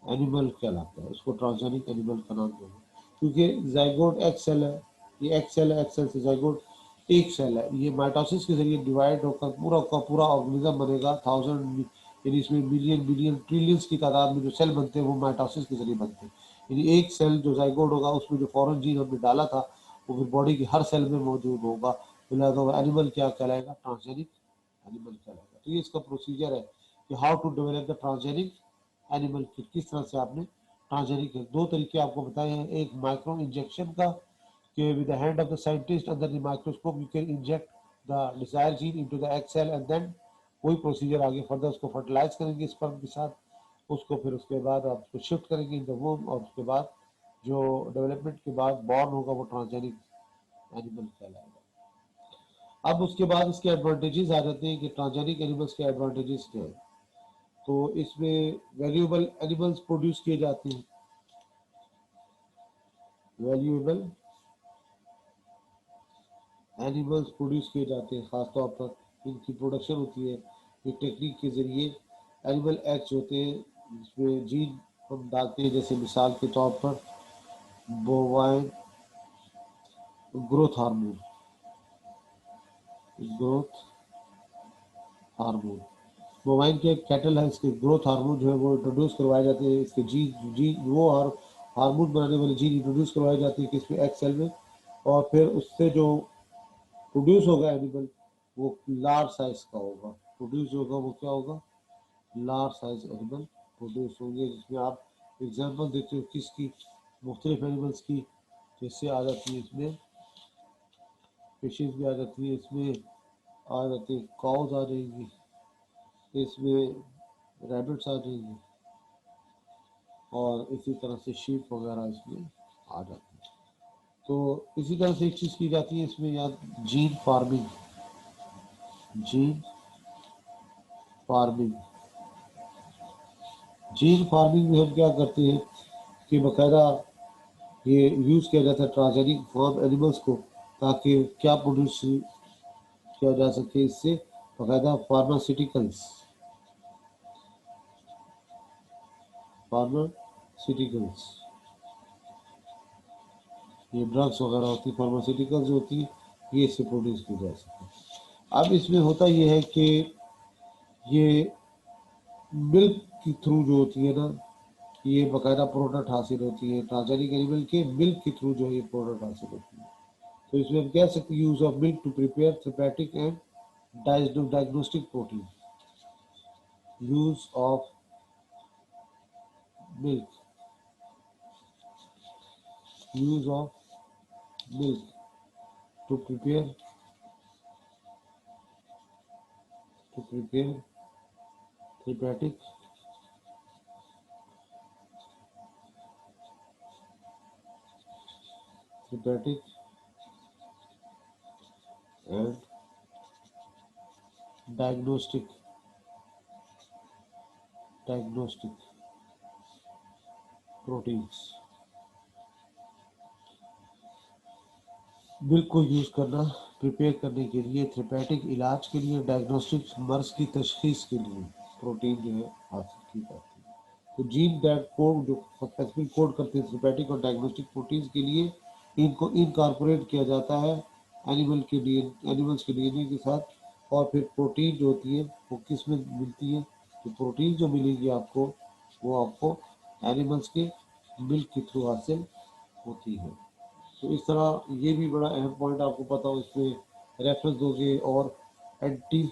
Speaker 1: animal कहलाता है। उसको ट्रांसजेनिक एनिमल का नाम देंगे, क्योंकि जाइगोट एक सेल है, ये एक सेल है, एक सेल से जाइगोट एक सेल है, ये माइटोसिस के जरिए डिवाइड होकर पूरा का पूरा ऑर्गेनिज्म बनेगा। थाउजेंड, यानी इसमें मिलियन बिलियन ट्रिलियंस की तादाद में जो सेल बनते हैं वो माइटोसिस के जरिए बनते हैं। यानी एक सेल जो जाइगोट होगा उसमें जो फॉरेन जीन हमने डाला था वो फिर बॉडी की हर सेल में मौजूद होगा। तो लिहाजा वो एनिमल क्या कहलाएगा, ट्रांसजेनिक एनिमल कहलाएगा। तो ये इसका प्रोसीजर है कि how to develop the transgenic animal, किस तरह से आपने ट्रांसजेनिक, दो तरीके आपको बताए हैं। एक माइक्रो इंजेक्शन का, कि with the hand of the scientist under the microscope you can inject the desired gene into the egg cell and then वही प्रोसीजर आगे फर्दर उसको फर्टिलाइज करेंगे स्पर्म के साथ, उसको फिर उसके बाद आप उसको शिफ्ट करेंगे इन द वूम, और उसके बाद जो डेवलपमेंट के बाद बॉर्न होगा वो ट्रांसजेनिक एनिमल कहलाएगा। अब उसके बाद इसके एडवांटेजेस आ जाते हैं कि ट्रांसजेनिक एनिमल्स के एडवांटेजेस क्या है। तो इसमें वैल्यूएबल एनिमल्स प्रोड्यूस किए जाते हैं, वैल्यूएबल एनिमल्स प्रोड्यूस किए जाते हैं, ख़ासतौर पर इनकी प्रोडक्शन होती है एक टेक्निक के ज़रिए। एनिमल एक्ट्स होते हैं जिसमें जीन हम डालते हैं, जैसे मिसाल के तौर पर bovine growth hormone, growth hormone, bovine के कैटल है, इसके ग्रोथ हार्मोन जो है वो इंट्रोड्यूस करवाए जाते हैं, इसके जीन जीन वो हार्मोन बनाने वाले जीन इंट्रोड्यूस करवाए जाते हैं किसमें, एक्स सेल में। और फिर उससे जो प्रोड्यूस होगा एनिमल वो लार्ज साइज का होगा, प्रोड्यूस होगा वो क्या होगा, लार्ज साइज एनिमल प्रोड्यूस होंगे, जिसमें आप एग्जाम्पल देते हो किसकी, मुख्तलिफ एनिमल्स की, जैसे आ जाती है इसमें फिशेज भी आ जाती है, इसमें आ जाती है काउज आ जाएंगी, इसमें रैबिट्स आ जाएंगी, और इसी तरह से शीप वगैरह इसमें आ जाती है। तो इसी तरह से एक चीज़ की जाती है इसमें, या gene farming, gene farming, gene farming में हम क्या करते हैं कि बाकायदा ये यूज़ किया जाता है ट्रांसजेनिक फॉर्म एनिमल्स को, ताकि क्या प्रोड्यूस किया जा सके इससे, बाकायदा फार्मास्यूटिकल्स, फार्मास्यूटिकल्स, ये ड्रग्स वगैरह होती है, फार्मास्यूटिकल्स होती है, ये इससे प्रोड्यूस की जा सके। अब इसमें होता ये है कि ये मिल्क के थ्रू जो होती है ना, ये बाकायदा प्रोडक्ट हासिल होती है, ट्रांसजेनिक एनिमल के मिल्क के थ्रू जो है ये प्रोडक्ट हासिल होती है। तो इसमें हम कह सकते हैं use of milk to prepare therapeutic and diagnostic protein, use of milk, use of milk to prepare, to prepare therapeutic therapeutic and diagnostic diagnostic proteins. Milk को यूज़ करना प्रिपेयर करने के लिए, थेरेपेटिक इलाज के लिए, डायग्नोस्टिक मर्ज की तशखीस के लिए प्रोटीन जो है हासिल की जाती है। तो जीन दैट कोड जो स्पेसिफिक कोड करते हैं थेरेपेटिक और डायग्नोस्टिक प्रोटीन्स के लिए, इनको इनकॉर्पोरेट किया जाता है एनिमल्स के डीएनए के साथ। और फिर प्रोटीन जो होती है वो किस में मिलती है, तो प्रोटीन जो मिलेगी आपको वो आपको एनिमल्स के मिल्क के थ्रू हासिल होती है। तो इस तरह ये भी बड़ा अहम पॉइंट आपको पता हो, इसमें रेफरेंस दोगे। और एंटी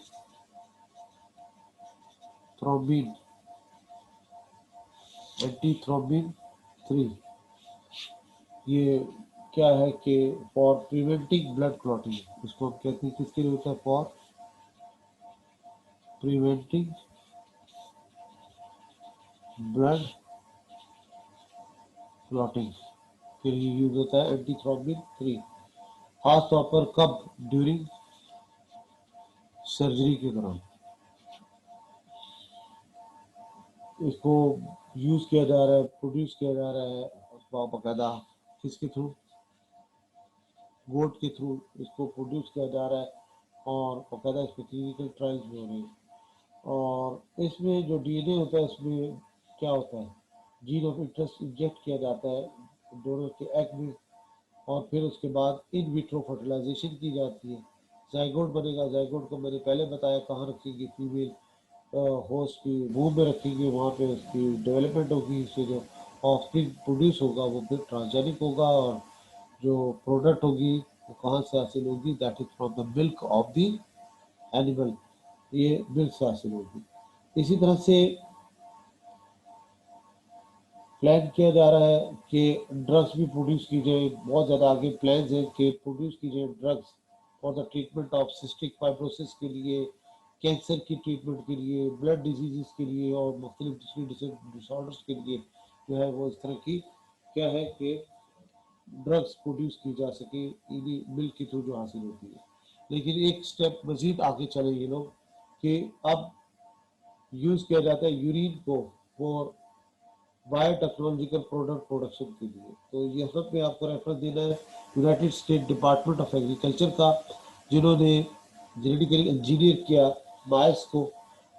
Speaker 1: थ्रोम्बिन एंटी थ्रोम्बिन 3, ये क्या है कि फॉर प्रिवेंटिंग ब्लड क्लॉटिंग, इसको हम कहते हैं किसके लिए होता है, फॉर प्रिवेंटिंग ब्लड क्लॉटिंग के लिए यूज होता है एंटी थ्रोम्बिन 3। खास तौर पर कब, ड्यूरिंग सर्जरी के दौरान इसको यूज किया जा रहा है, प्रोड्यूस किया जा रहा है बाकायदा। किसके थ्रू, गोट के थ्रू इसको प्रोड्यूस किया जा रहा है और बाकायदा इस पर क्लिनिकल ट्रायल्स भी हो रहे हैं। और इसमें जो डीएनए होता है इसमें क्या होता है, जीन ऑफ इंटरेस्ट इंजेक्ट किया जाता है डोनर के एग में, और फिर उसके बाद इन विट्रो फर्टिलाइजेशन की जाती है। जाइगोट बनेगा, जाइगोट को मैंने पहले बताया कहाँ रखेंगे, फीमेल होस्ट की मुंह में रखेंगे, वहाँ पे उसकी डेवलपमेंट होगी, इससे जो ऑफस्प्रिंग प्रोड्यूस होगा वो फिर ट्रांसजेनिक होगा। और जो प्रोडक्ट होगी वो कहाँ से हासिल होगी, that is from the milk of the animal, ये मिल्क से हासिल होगी। इसी तरह से प्लान किया जा रहा है कि ड्रग्स भी प्रोड्यूस की जाए, बहुत ज़्यादा आगे प्लान है कि प्रोड्यूस की जाए drugs for the treatment of cystic fibrosis के लिए, कैंसर की ट्रीटमेंट के लिए, ब्लड डिजीज़ के लिए और मुख्तलिफ दूसरी डिसऑर्डर्स के लिए जो है वो इस तरह की क्या है कि ड्रग्स प्रोड्यूस की जा सके इन्हीं मिल्क के थ्रू जो हासिल होती है। लेकिन एक स्टेप मजीद आगे चले ये लोग कि अब यूज़ किया जाता है यूरिन को फॉर बायोटेक्नोलॉजिकल प्रोडक्ट प्रोडक्शन के लिए। तो यहाँ पे आपको रेफरेंस देना है United state department of agriculture का, जिन्होंने जेनेटिकली इंजीनियर किया माइस को,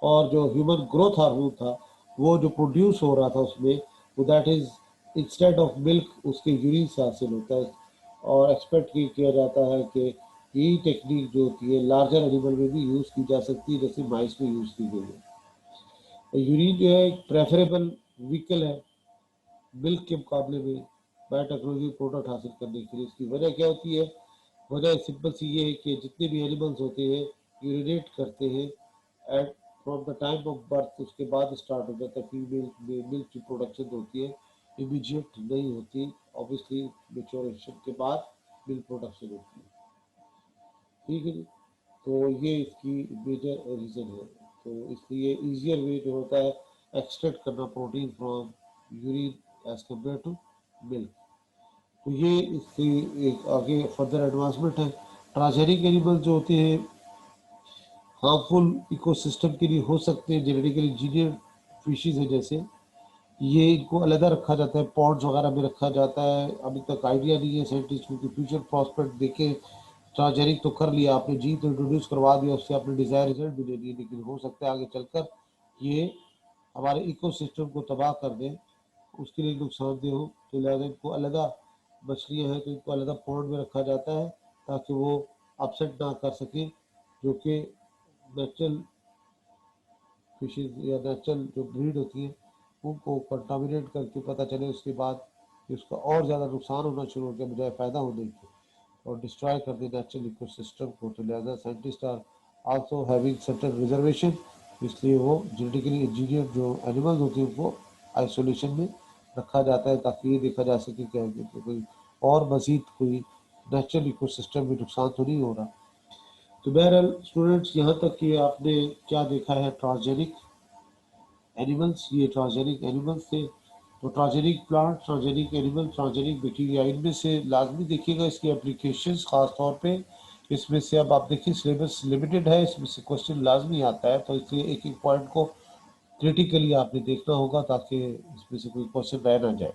Speaker 1: और जो ह्यूमन ग्रोथ हार्मोन था वो जो प्रोड्यूस हो रहा था उसमें, वो that is instead of milk उसके यूरिन से हासिल होता है। और एक्सपेक्ट किया जाता है कि यही टेक्निक जो होती है लार्जर एनिमल में भी यूज़ की जा सकती है जैसे माइस में यूज़ की गई है। यूरिन जो है एक प्रेफरेबल व्हीकल है मिल्क के मुकाबले में बायोटेक्नोलॉजी प्रोडक्ट हासिल करने के लिए। इसकी वजह क्या होती है, वजह सिंपल सी ये है कि जितने भी एनिमल्स होते हैं यूरिनेट करते हैं at from the time of birth, उसके बाद स्टार्ट हो जाता है फीमेल में मिल्क की प्रोडक्शन होती है, इमीडिएट नहीं होती, ऑब्वियसली मेच्योरेशन के बाद मिल्क प्रोडक्शन होती है। ठीक है जी, तो ये इसकी मेजर रीज़न है। तो इसलिए ईजियर वे जो होता है एक्सट्रैक्ट करना protein from urine as compare to milk. तो ये इसकी एक आगे फर्दर एडवांसमेंट है। ट्रांसजेनिक एनिमल जो होते हैं हार्मफुल इकोसिस्टम के लिए हो सकते हैं, जेनेटिकली इंजीनियर फिशीज है जैसे, ये इनको अलग रखा जाता है, पॉन्ड्स वगैरह में रखा जाता है। अभी तक आइडिया नहीं है साइंटिस्ट क्योंकि फ्यूचर प्रॉस्पेक्ट देखे, ट्रांसजेनिक तो कर लिया आपने, जीन तो इंट्रोड्यूस करवा दिया, उससे आपने डिजायर रिजल्ट भी ले लिए, लेकिन हो सकता है आगे चलकर ये हमारे इकोसिस्टम को तबाह कर दे, उसके लिए नुकसानदेह हो। तो लिहाजा इनको अलग, मछलियाँ हैं तो इनको अलग पॉन्ड में रखा जाता है ताकि वो अपसेट ना कर सके, जो कि नेचुरल फिशेज या नेचुरल जो ब्रीड होती है उनको कंटामिनेट करके पता चले उसके बाद कि उसका और ज़्यादा नुकसान होना शुरू हो गया बजाय फ़ायदा होने के, और डिस्ट्रॉय कर दे नेचुरल इकोसिस्टम को। तो लिहाजा scientist are also having certain reservation, इसलिए वो जेनेटिकली इंजीनियर जो एनिमल्स होते हैं उनको आइसोलेशन में रखा जाता है ताकि ये देखा जा सके क्या है कि कोई और मजीद कोई नेचुरल इकोसिस्टम में नुकसान तो नहीं हो रहा। तो बहरहाल स्टूडेंट्स, यहाँ तक कि आपने क्या देखा है ट्रांसजेनिक एनिमल्स, ये ट्रांसजेनिक एनिमल्स थे। तो transgenic plant, transgenic animal, transgenic bacteria, इनमें से लाजमी देखिएगा इसकी एप्लीकेशंस खास तौर पे। इसमें से अब आप देखिए सिलेबस लिमिटेड है, इसमें से क्वेश्चन लाजमी आता है, तो इसलिए एक एक पॉइंट को क्रिटिकली आपने देखना होगा ताकि इसमें से कोई क्वेश्चन रह ना जाए।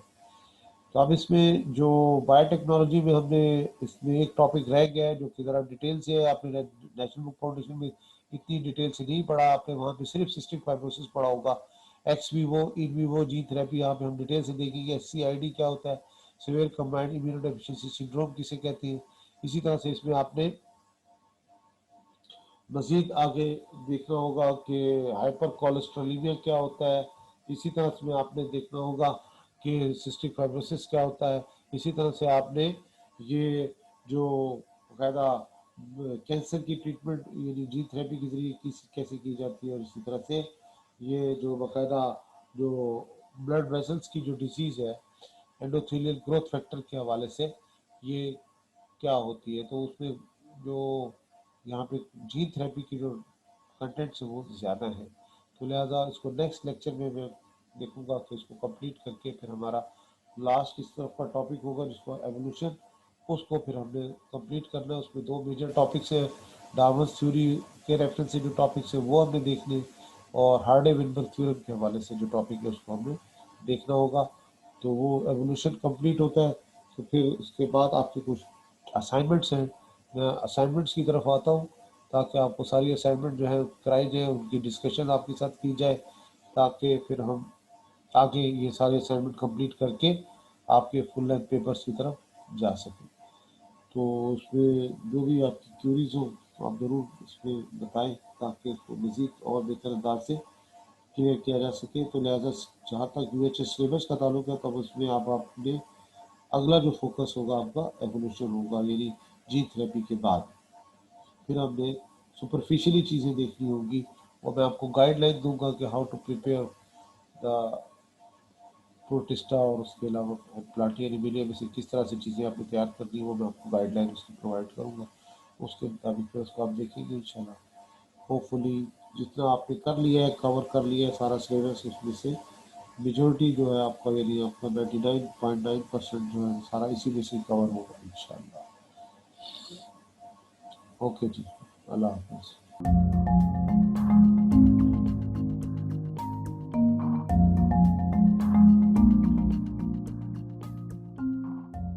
Speaker 1: तो अब इसमें जो बायोटेक्नोलॉजी में हमने इसमें एक टॉपिक रह गया है जो कि ज़रा डिटेल से है। आपने नेशनल बुक फाउंडेशन में इतनी डिटेल से नहीं पढ़ा, आपने वहाँ पे सिर्फ सिस्टिक फाइब्रोसिस पढ़ा होगा। X Vivo in vivo gene therapy यहाँ पे हम डिटेल से देखेंगे। SCID क्या होता है, सीवियर कंबाइंड इम्यूनोडेफिशिएंसी सिंड्रोम किसे कहती है। इसी तरह से इसमें आपने मजीद आगे देखना होगा कि हाइपर कोलेस्ट्रोलीमिया क्या होता है। इसी तरह से आपने देखना होगा कि सिस्टिक फाइब्रोसिस क्या होता है। इसी तरह से आपने ये जो बाकायदा कैंसर की ट्रीटमेंट यानी जीन थेरेपी के जरिए कैसे की जाती है, और इसी तरह से ये जो बाकायदा जो ब्लड वेसल्स की जो डिजीज़ है एंडोथेलियल ग्रोथ फैक्टर के हवाले से ये क्या होती है। तो उसमें जो यहाँ पे जीन थेरेपी की जो कंटेंट्स है वो ज़्यादा है, तो लिहाजा इसको नेक्स्ट लेक्चर में मैं देखूंगा कि इसको कंप्लीट करके फिर हमारा लास्ट इस तरफ का टॉपिक होगा जिसको एवोल्यूशन, उसको फिर हमने कंप्लीट करना है। उसमें दो मेजर टॉपिक्स है, डार्विन्स थ्योरी के रेफरेंस से जो टॉपिक्स है वो हमने देखने, और हार्डे विनबर्ग थ्योरम के हवाले से जो टॉपिक है उसको हमने देखना होगा। तो वो एवोल्यूशन कंप्लीट होता है तो फिर उसके बाद आपके कुछ असाइनमेंट्स हैं। मैं असाइनमेंट्स की तरफ आता हूँ ताकि आपको सारी असाइनमेंट जो है कराई जाए, उनकी डिस्कशन आपके साथ की जाए, ताकि फिर हम आगे ये सारे असाइनमेंट कंप्लीट करके आपके फुल लेंथ पेपर्स की तरफ जा सकें। तो उसमें जो भी आपकी क्यूरीज हो तो आप ज़रूर इसमें बताएं ताकि इसको मज़ीद और बेहतर अंदाज से क्लियर किया जा सके। तो लिहाजा जहाँ तक UHS सिलेबस का ताल्लुक है तब उसमें आप अपने अगला जो फोकस होगा आपका एवोल्यूशन होगा, यानी जीन थेरेपी के बाद फिर हमने सुपरफिशियली चीज़ें देखनी होगी, और मैं आपको गाइडलाइन दूंगा कि how to prepare the protista और उसके अलावा प्लाटिया एनिमिलिया में से किस तरह से चीज़ें आपको तैयार करनी है, वो मैं आपको गाइडलाइन उसकी प्रोवाइड करूँगा। उसके मुताबिक फिर उसको आप देखेंगे इंशाल्लाह। होपफुली जितना आपने कर लिया है, कवर कर लिया है सारा सिलेबस, उसमें से मेजोरिटी जो है आपका यानी आपका 99.9% जो है सारा इसी में से कवर होगा इंशाल्लाह। ओके जी, अल्लाह हाफिज़।